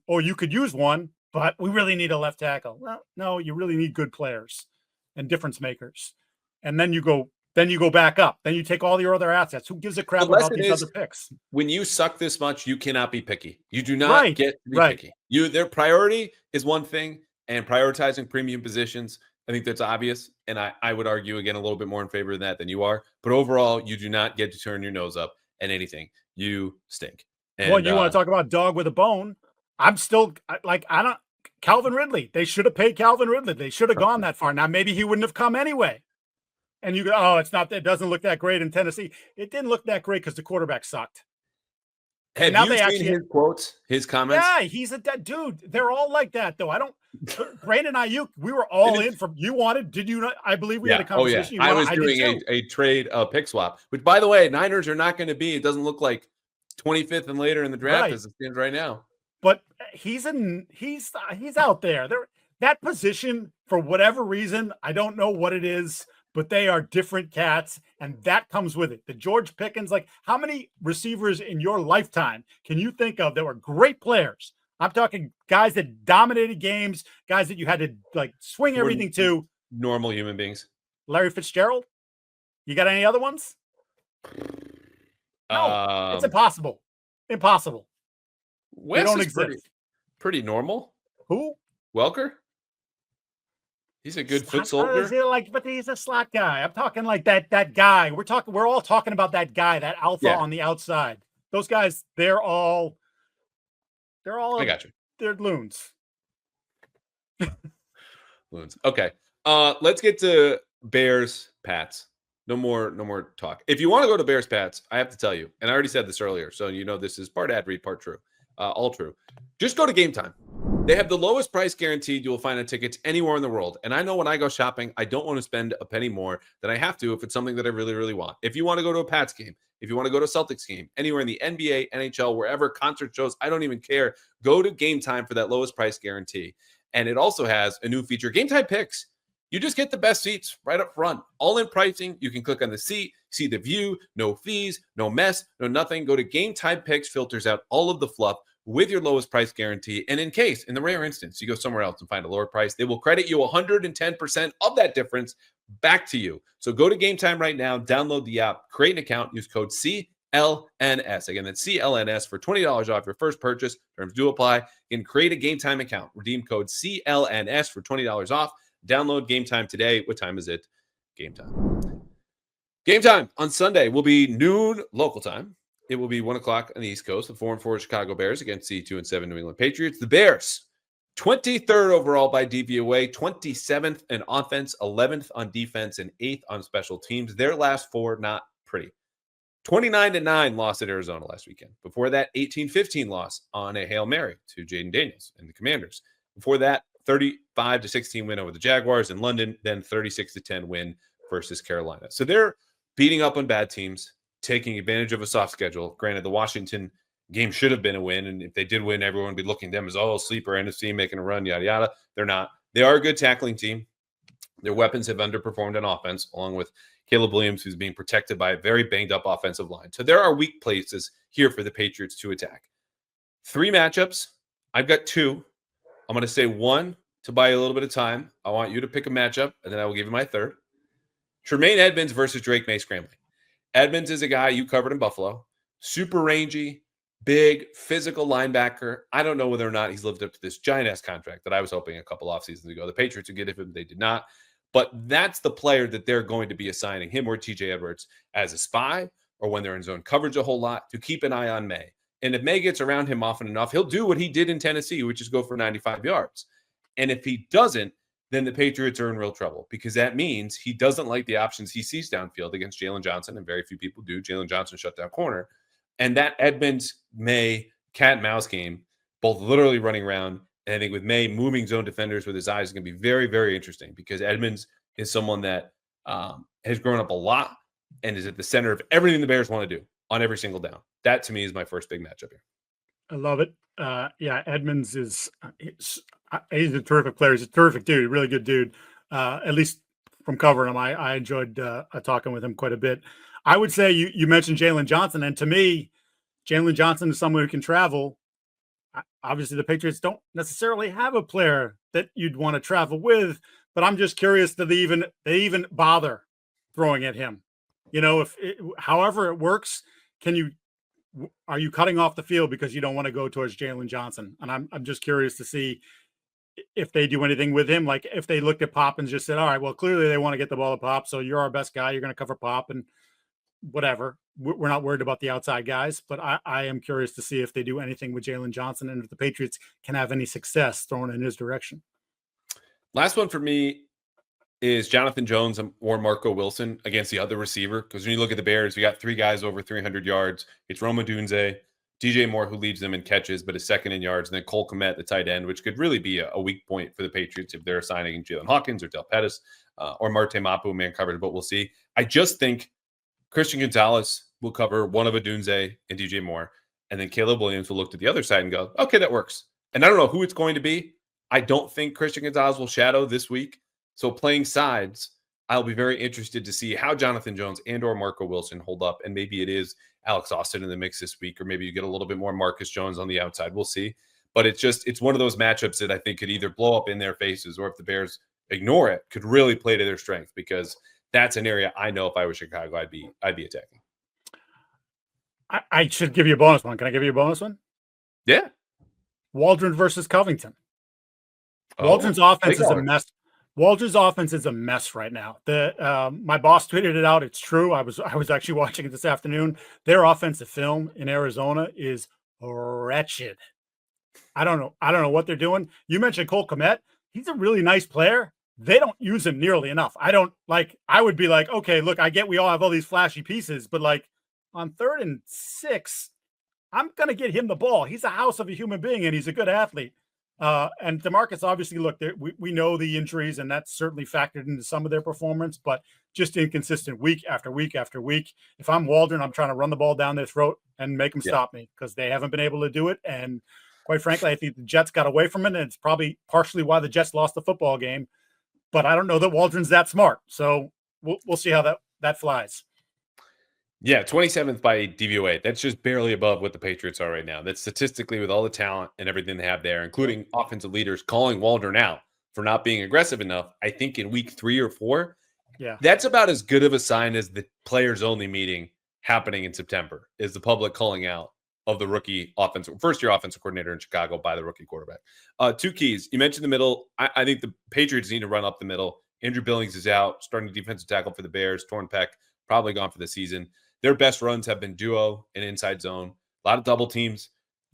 or you could use one, but we really need a left tackle. Well, no, you really need good players and difference makers. And then you go back up. Then you take all your other assets. Who gives a crap about these other picks? When you suck this much, you cannot be picky. You do not get to be picky. Their priority is one thing, and prioritizing premium positions, I think that's obvious. And I would argue, again, a little bit more in favor of that than you are. But overall, you do not get to turn your nose up at anything. You stink. And, well, you want to talk about dog with a bone? I'm still like, Calvin Ridley. They should have paid Calvin Ridley. They should have gone that far. Now, maybe he wouldn't have come anyway. And you go, oh, it doesn't look that great in Tennessee. It didn't look that great because the quarterback sucked. Have you seen his quotes, his comments? Yeah, he's a dude. They're all like that, though. Brandon Ayuk, we were all in from. You wanted? Did you not? I believe we had a conversation. Oh, yeah. I was doing a trade pick swap, which, by the way, Niners are not going to be. It doesn't look like 25th and later in the draft as it stands right now. But he's out there. That position, for whatever reason, I don't know what it is, but they are different cats, and that comes with it. The George Pickens, like, how many receivers in your lifetime can you think of that were great players? I'm talking guys that dominated games, guys that you had to like swing everything to. Normal human beings. Larry Fitzgerald? You got any other ones? No, it's impossible. Impossible. Wes don't exist. Pretty normal. Who? Welker? He's a good foot soldier. But he's a slot guy. I'm talking like that guy. We're all talking about that guy, that alpha on the outside. Those guys, they're all I got you. They're loons. Loons. Okay. Let's get to Bears Pats. No more talk. If you want to go to Bears Pats, I have to tell you, and I already said this earlier, so you know this is part ad read, part true. All true. Just go to Game Time. They have the lowest price guaranteed you will find on tickets anywhere in the world. And I know when I go shopping, I don't want to spend a penny more than I have to if it's something that I really, really want. If you want to go to a Pats game, if you want to go to a Celtics game, anywhere in the NBA, NHL, wherever, concert shows, I don't even care. Go to Game Time for that lowest price guarantee. And it also has a new feature, Game Time Picks. You just get the best seats right up front. All in pricing. You can click on the seat, see the view, no fees, no mess, no nothing. Go to Game Time Picks, filters out all of the fluff with your lowest price guarantee. And in the rare instance, you go somewhere else and find a lower price, they will credit you 110% of that difference back to you. So go to Game Time right now, download the app, create an account, use code CLNS. Again, that's CLNS for $20 off your first purchase. Terms do apply. You can create a Game Time account. Redeem code CLNS for $20 off. Download Game Time today. What time is it? Game Time. Game Time on Sunday will be noon local time. It will be 1 o'clock on the East Coast. The 4-4 Chicago Bears against the 2-7 New England Patriots. The Bears, 23rd overall by DVOA, 27th in offense, 11th on defense, and 8th on special teams. Their last four, not pretty. 29-9 loss at Arizona last weekend. Before that, 18-15 loss on a Hail Mary to Jaden Daniels and the Commanders. Before that, 35-16 win over the Jaguars in London, then 36-10 win versus Carolina. So they're beating up on bad teams, taking advantage of a soft schedule. Granted, the Washington game should have been a win, and if they did win, everyone would be looking at them as, sleeper NFC making a run, yada, yada. They're not. They are a good tackling team. Their weapons have underperformed on offense, along with Caleb Williams, who's being protected by a very banged-up offensive line. So there are weak places here for the Patriots to attack. 3 matchups. I've got 2. I'm going to say 1 to buy you a little bit of time. I want you to pick a matchup, and then I will give you my 3rd. Tremaine Edmonds versus Drake May scrambling. Edmonds is a guy you covered in Buffalo. Super rangy, big, physical linebacker. I don't know whether or not he's lived up to this giant-ass contract that I was hoping a couple off seasons ago. The Patriots would get him. They did not. But that's the player that they're going to be assigning, him or TJ Edwards, as a spy or when they're in zone coverage a whole lot, to keep an eye on May. And if May gets around him often enough, he'll do what he did in Tennessee, which is go for 95 yards. And if he doesn't, then the Patriots are in real trouble, because that means he doesn't like the options he sees downfield against Jalen Johnson, and very few people do. Jalen Johnson shut down corner. And that Edmonds-May cat-and-mouse game, both literally running around, and I think with May moving zone defenders with his eyes, is going to be very, very interesting, because Edmonds is someone that has grown up a lot and is at the center of everything the Bears want to do on every single down. That, to me, is my first big matchup here. I love it. Edmonds is he's a terrific player. He's a terrific dude, really good dude. At least from covering him, I enjoyed talking with him quite a bit. I would say you mentioned Jalen Johnson, and to me, Jalen Johnson is someone who can travel. Obviously, the Patriots don't necessarily have a player that you'd want to travel with, but I'm just curious that they even bother throwing at him. You know, however it works, are you cutting off the field because you don't want to go towards Jalen Johnson? And I'm just curious to see if they do anything with him. Like if they looked at Pop and just said, all right, well, clearly they want to get the ball to Pop, so you're our best guy. You're going to cover Pop. And whatever. We're not worried about the outside guys, but I am curious to see if they do anything with Jalen Johnson and if the Patriots can have any success thrown in his direction. Last one for me is Jonathan Jones or Marco Wilson against the other receiver. Because when you look at the Bears, you got 3 guys over 300 yards. It's Rome Odunze, DJ Moore, who leads them in catches, but is second in yards, and then Cole Kmet, the tight end, which could really be a weak point for the Patriots if they're signing Jalen Hawkins or Del Pettis or Marte Mapu, man covered, but we'll see. I just think Christian Gonzalez will cover one of Odunze and DJ Moore, and then Caleb Williams will look to the other side and go, okay, that works. And I don't know who it's going to be. I don't think Christian Gonzalez will shadow this week. So playing sides, I'll be very interested to see how Jonathan Jones and or Marco Wilson hold up. And maybe it is Alex Austin in the mix this week, or maybe you get a little bit more Marcus Jones on the outside. We'll see. But it's one of those matchups that I think could either blow up in their faces, or if the Bears ignore it, could really play to their strength, because that's an area I know if I was Chicago, I'd be attacking. I should give you a bonus one. Can I give you a bonus one? Yeah. Waldron versus Covington. Waldron's offense is a mess. Waldron's offense is a mess right now. My boss tweeted it out. It's true. I was actually watching it this afternoon. Their offensive film in Arizona is wretched. I don't know what they're doing. You mentioned Cole Kmet. He's a really nice player. They don't use him nearly enough. I would be like, okay, look, I get we all have all these flashy pieces, but like on 3rd and 6, I'm going to get him the ball. He's a house of a human being, and he's a good athlete. And DeMarcus, obviously, look, we know the injuries, and that's certainly factored into some of their performance, but just inconsistent week after week after week. If I'm Waldron, I'm trying to run the ball down their throat and make them stop me, because they haven't been able to do it. And quite frankly, I think the Jets got away from it, and it's probably partially why the Jets lost the football game. But I don't know that Waldron's that smart. So we'll see how that flies. Yeah, 27th by DVOA. That's just barely above what the Patriots are right now. That's statistically, with all the talent and everything they have there, including offensive leaders calling Waldron out for not being aggressive enough. I think in week 3 or 4, that's about as good of a sign as the players only meeting happening in September, is the public calling out of the rookie first-year offensive coordinator in Chicago by the rookie quarterback. 2 keys. You mentioned the middle. I think the Patriots need to run up the middle. Andrew Billings is out, starting defensive tackle for the Bears. Torn pec, probably gone for the season. Their best runs have been duo and inside zone. A lot of double teams.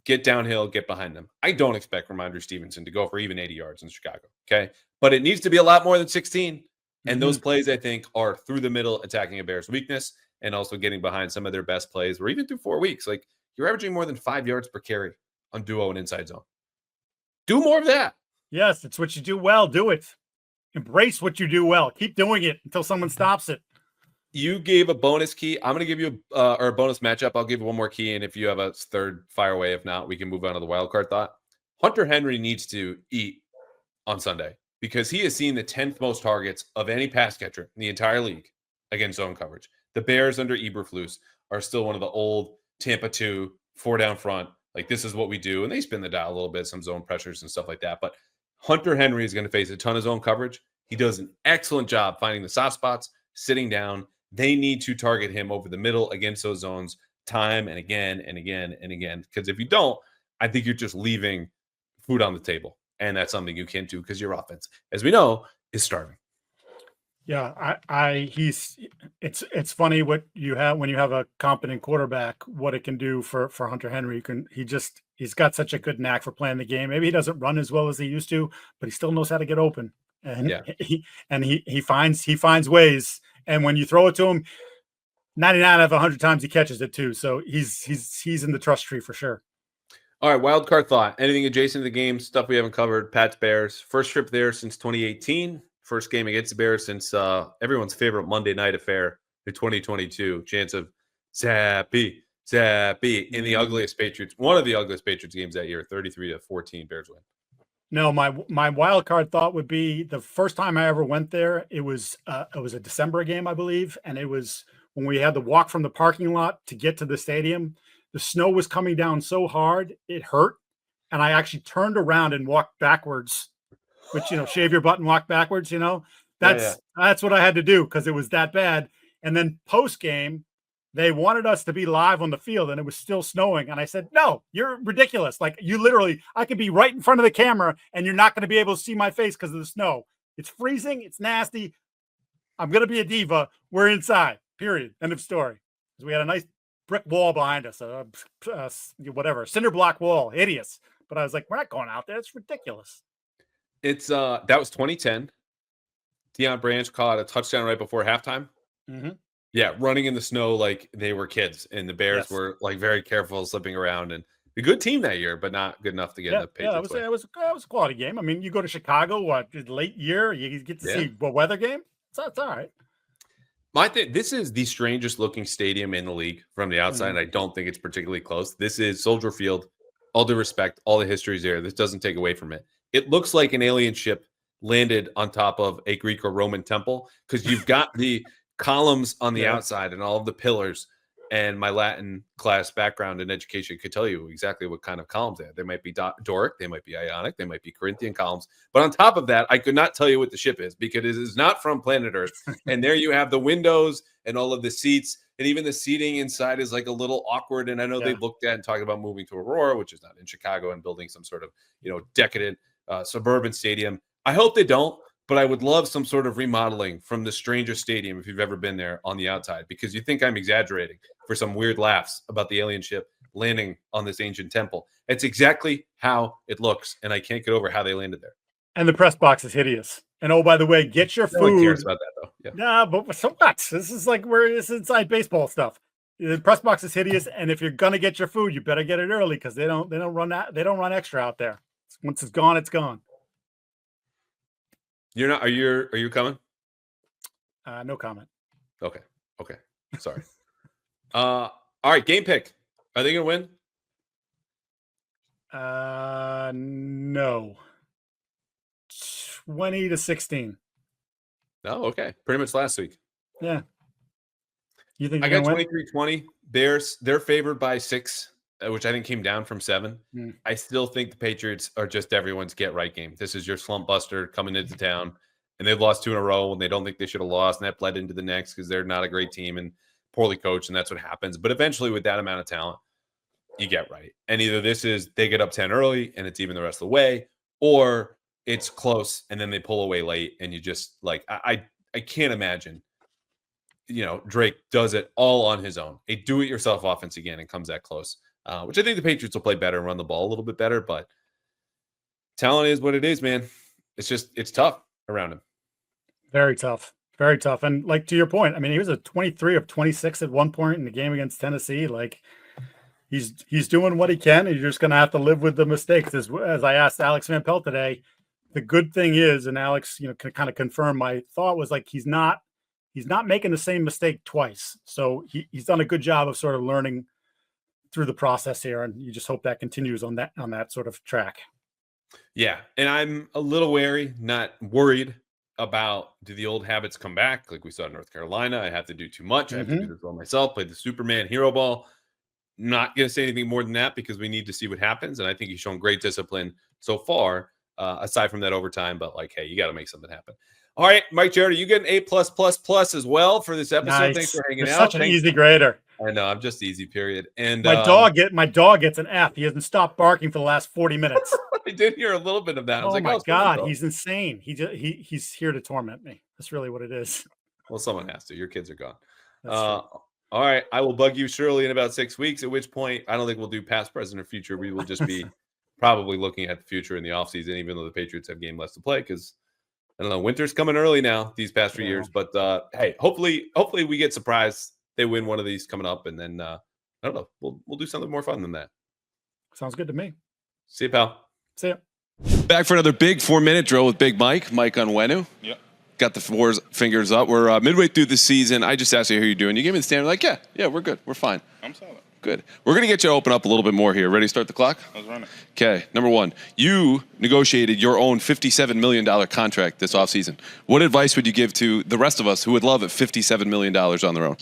Get downhill, get behind them. I don't expect Ramondre Stevenson to go for even 80 yards in Chicago, okay? But it needs to be a lot more than 16. And those plays, I think, are through the middle, attacking a Bears weakness, and also getting behind some of their best plays, or even through 4 weeks. Like, you're averaging more than 5 yards per carry on duo and inside zone. Do more of that. Yes, it's what you do well. Do it. Embrace what you do well. Keep doing it until someone stops it. You gave a bonus key. I'm going to give you a bonus matchup. I'll give you one more key, and if you have a third, fire away. If not, we can move on to the wild card thought. Hunter Henry needs to eat on Sunday, because he has seen the 10th most targets of any pass catcher in the entire league against zone coverage. The Bears under Eberflus are still one of the old Tampa 2, 4 down front. Like, this is what we do. And they spin the dial a little bit, some zone pressures and stuff like that. But Hunter Henry is going to face a ton of zone coverage. He does an excellent job finding the soft spots, sitting down. They need to target him over the middle against those zones time and again and again and again. Because if you don't, I think you're just leaving food on the table. And that's something you can't do, because your offense, as we know, is starving. Yeah, it's funny what you have when you have a competent quarterback, what it can do for Hunter Henry. He's got such a good knack for playing the game. Maybe he doesn't run as well as he used to, but he still knows how to get open. And he finds ways. And when you throw it to him, 99 out of 100 times he catches it too. So he's in the trust tree for sure. All right, wild card thought. Anything adjacent to the game, stuff we haven't covered. Pats Bears, first trip there since 2018. First game against the Bears since everyone's favorite Monday night affair in 2022. Chance of Zappy in the ugliest Patriots, one of the ugliest Patriots games that year. 33-14 Bears win. No, my wild card thought would be the first time I ever went there. It was a December game, I believe, and it was when we had to walk from the parking lot to get to the stadium. The snow was coming down so hard it hurt, and I actually turned around and walked backwards. Which, shave your butt and walk backwards. That's what I had to do, because it was that bad. And then post game, they wanted us to be live on the field, and it was still snowing. And I said, no, you're ridiculous. Like, I could be right in front of the camera and you're not going to be able to see my face because of the snow. It's freezing. It's nasty. I'm going to be a diva. We're inside, period. End of story. because we had a nice brick wall behind us, whatever, cinder block wall, hideous. But I was like, we're not going out there. It's ridiculous. It's that was 2010. Deion Branch caught a touchdown right before halftime. Mm-hmm. Yeah, running in the snow like they were kids, and the Bears were like very careful, slipping around, and a good team that year, but not good enough to get in the Patriots. It was a quality game. I mean, you go to Chicago, late year, you get to see a weather game. So it's all right. My thing, this is the strangest looking stadium in the league from the outside, and I don't think it's particularly close. This is Soldier Field. All due respect, all the history is there. This doesn't take away from it. It looks like an alien ship landed on top of a Greek or Roman temple because you've got the columns on the outside and all of the pillars. And my Latin class background in education could tell you exactly what kind of columns they have. They might be Doric, they might be Ionic, they might be Corinthian columns. But on top of that, I could not tell you what the ship is because it is not from planet Earth. And there you have the windows and all of the seats. And even the seating inside is like a little awkward. And I know they've looked at and talked about moving to Aurora, which is not in Chicago, and building some sort of, decadent suburban stadium. I hope they don't. But I would love some sort of remodeling from the strangest stadium if you've ever been there on the outside, because you think I'm exaggerating for some weird laughs about the alien ship landing on this ancient temple. It's exactly how it looks, and I can't get over how they landed there. And the press box is hideous. And oh, by the way, get your food. No one cares about that, though. Yeah. Nah, but so what? This is like this is inside baseball stuff. The press box is hideous, and if you're gonna get your food, you better get it early because they don't run extra out there. Once it's gone, it's gone. You're not. Are you coming? No comment. Okay. Sorry. All right. Game pick. Are they gonna win? No. 20-16. Oh, okay. Pretty much last week. Yeah. You think I got 23-20. They're favored by 6, which I think came down from 7. I still think the Patriots are just everyone's get right game. This is your slump buster coming into town, and they've lost 2 in a row, and they don't think they should have lost, and that bled into the next because they're not a great team and poorly coached, and that's what happens. But eventually, with that amount of talent, you get right. And either this is they get up 10 early, and it's even the rest of the way, or it's close, and then they pull away late, and you just like I can't imagine. Drake does it all on his own. A do-it-yourself offense again and comes that close, which I think the Patriots will play better and run the ball a little bit better, but talent is what it is, man. It's tough around him. Very tough. Very tough. And like to your point, I mean, he was a 23 of 26 at one point in the game against Tennessee. Like he's doing what he can, and you're just going to have to live with the mistakes. As I asked Alex Van Pelt today, the good thing is, and Alex, can kind of confirm my thought, was like he's not making the same mistake twice. So he's done a good job of sort of learning through the process here, and you just hope that continues on that sort of track. Yeah, and I'm a little wary, not worried about do the old habits come back like we saw in North Carolina. I have to do too much. I have to do this all myself, play the Superman hero ball. Not going to say anything more than that because we need to see what happens, and I think he's shown great discipline so far, aside from that overtime. But like, hey, you got to make something happen. All right, Mike Giardi, you get an A+++ as well for this episode. Nice. Thanks for hanging You're out. Such an easy grader. I know, I'm just easy, period. And my dog gets an F. He hasn't stopped barking for the last 40 minutes. I did hear a little bit of that. I was my God, he's insane. He's here to torment me. That's really what it is. Well, someone has to. Your kids are gone. All right, I will bug you surely in about 6 weeks, at which point I don't think we'll do past, present, or future. We will just be probably looking at the future in the offseason, even though the Patriots have game less to play because I don't know. Winter's coming early now these past few years, but hey, hopefully we get surprised. They win one of these coming up, and then I don't know. We'll do something more fun than that. Sounds good to me. See you, pal. See ya. Back for another big 4-minute drill with Big Mike Onwenu. Yep. Got the 4 fingers up. We're midway through the season. I just asked you how you're doing. You gave me the stand. Like, yeah, we're good. We're fine. I'm solid. Good. We're going to get you to open up a little bit more here. Ready to start the clock? Let's run it. Okay. Number 1, you negotiated your own $57 million contract this offseason. What advice would you give to the rest of us who would love at $57 million on their own?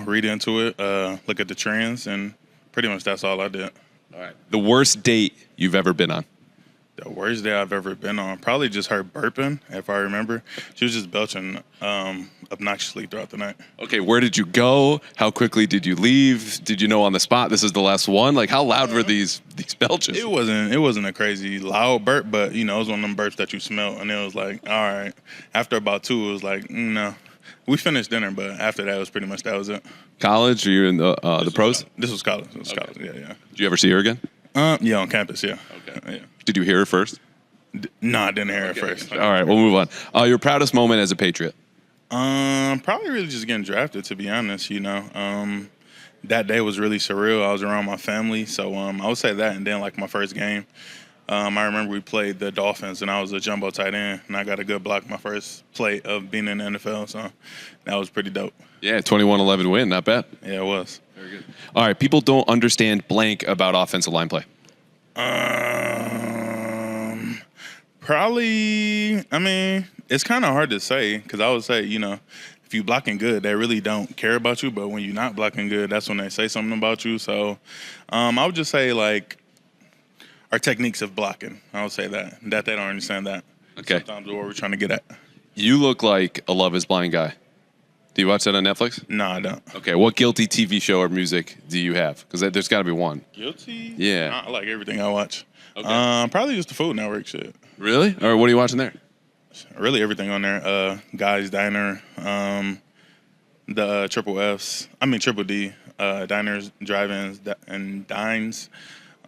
Read into it, look at the trends, and pretty much that's all I did. All right. The worst date you've ever been on? The worst day I've ever been on, probably just her burping, if I remember. She was just belching obnoxiously throughout the night. Okay, where did you go? How quickly did you leave? Did you know on the spot this is the last one? Like, how loud were these belches? It wasn't a crazy loud burp, but, it was one of them burps that you smell, and it was like, all right. After about 2, it was like, no. We finished dinner, but after that, it was pretty much that was it. College? Or you're in the pros? This was college. This was college. Yeah, yeah. Did you ever see her again? Yeah, on campus. Yeah. Okay. Yeah. Did you hear her first? No, I didn't hear it first. All right, we'll move on. Your proudest moment as a Patriot? Probably really just getting drafted, to be honest. That day was really surreal. I was around my family, so I would say that. And then like my first game, I remember we played the Dolphins, and I was a jumbo tight end, and I got a good block my first play of being in the NFL. So that was pretty dope. Yeah, 21-11 win, not bad. Yeah, it was. Very good. All right, people don't understand blank about offensive line play. Probably, I mean, it's kind of hard to say because I would say, if you blocking good, they really don't care about you. But when you're not blocking good, that's when they say something about you. So I would just say, like, our techniques of blocking. I would say that they don't understand that. Okay. Sometimes what we're trying to get at. You look like a Love is Blind guy. Do you watch that on Netflix? No, I don't. Okay, what guilty TV show or music do you have? Because there's got to be one. Guilty? Yeah. I like everything I watch. Okay. Probably just the Food Network shit. Really? Or what are you watching there? Really everything on there. Guy's Diner, the Triple D, diners, drive-ins, and dines.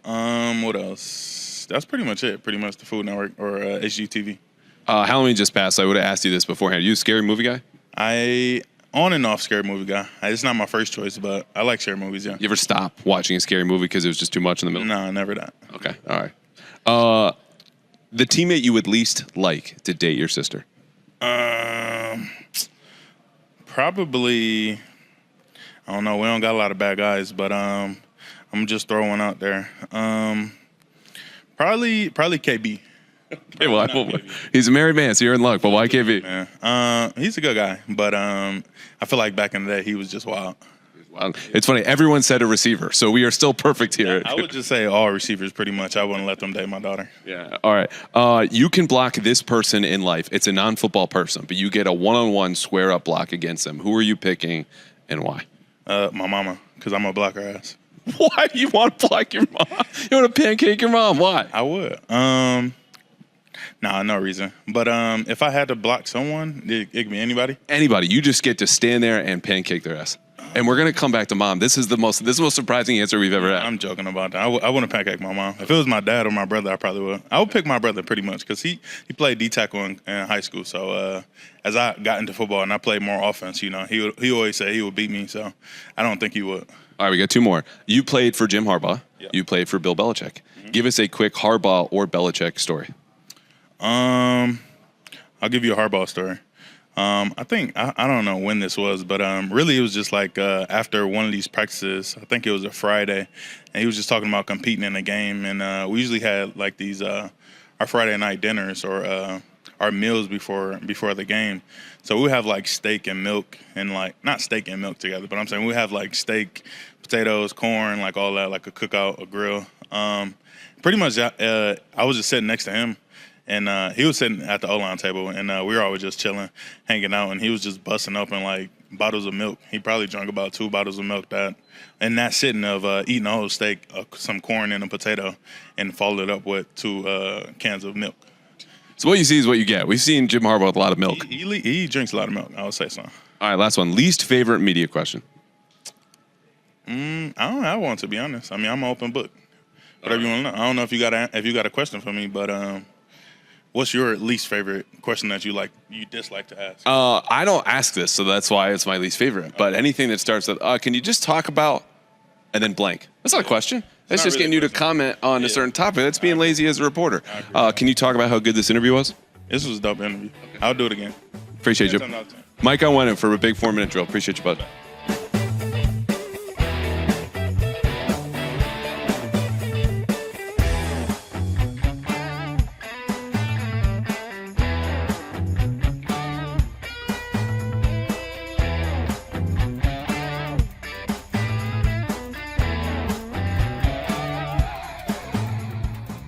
What else? That's pretty much it. Pretty much the Food Network or HGTV. Halloween just passed. So I would have asked you this beforehand. Are you a scary movie guy? I on and off scary movie guy. It's not my first choice, but I like scary movies. Yeah. You ever stop watching a scary movie because it was just too much in the middle? No, never that. Okay. All right. The teammate you would least like to date your sister? Probably. I don't know. We don't got a lot of bad guys, but I'm just throwing one out there. Probably KB. Okay, well, he's a married man, so you're in luck. But why KB? Man. He's a good guy, but I feel like back in the day he was just wild. It's funny. Everyone said a receiver, so we are still perfect here. I would just say all receivers, pretty much. I wouldn't let them date my daughter. Yeah. All right. You can block this person in life. It's a non-football person, but you get a one-on-one square-up block against them. Who are you picking, and why? My mama, because I'm a block her ass. Why do you want to block your mom? You want to pancake your mom? Why? I would. Nah, no reason. But if I had to block someone, it could be anybody. Anybody. You just get to stand there and pancake their ass. And we're gonna come back to mom. This is the most surprising answer we've ever had. I'm joking about that. I wouldn't pancake my mom. If it was my dad or my brother, I probably would. I would pick my brother pretty much because he played D tackle in high school. So as I got into football and I played more offense, he always said he would beat me. So I don't think he would. All right, we got two more. You played for Jim Harbaugh. Yep. You played for Bill Belichick. Mm-hmm. Give us a quick Harbaugh or Belichick story. I'll give you a Harbaugh story. I think I don't know when this was, but really it was just like after one of these practices. I think it was a Friday, and he was just talking about competing in a game. And we usually had like these our Friday night dinners or our meals before the game. So we have like steak and milk, and like not steak and milk together, but I'm saying we have like steak, potatoes, corn, like all that, like a cookout, a grill. Pretty much, I was just sitting next to him. And he was sitting at the O-line table, and we were always just chilling, hanging out, and he was just busting open, like, bottles of milk. He probably drank about 2 bottles of milk and that sitting of eating a whole steak, some corn and a potato, and followed it up with 2 cans of milk. So what you see is what you get. We've seen Jim Harbaugh with a lot of milk. He drinks a lot of milk, I would say so. All right, last one. Least favorite media question? I don't have one, to be honest. I mean, I'm an open book. Whatever you want to know. I don't know if you got a question for me, but what's your least favorite question that you dislike to ask? I don't ask this, so that's why it's my least favorite. But anything that starts with, can you just talk about, and then blank. That's not a question. That's just really getting you to comment on a certain topic. That's being lazy as a reporter. Can you talk about how good this interview was? This was a dope interview. Okay. I'll do it again. Appreciate you. Mike Onwenu for a big 4-minute drill. Appreciate you, bud.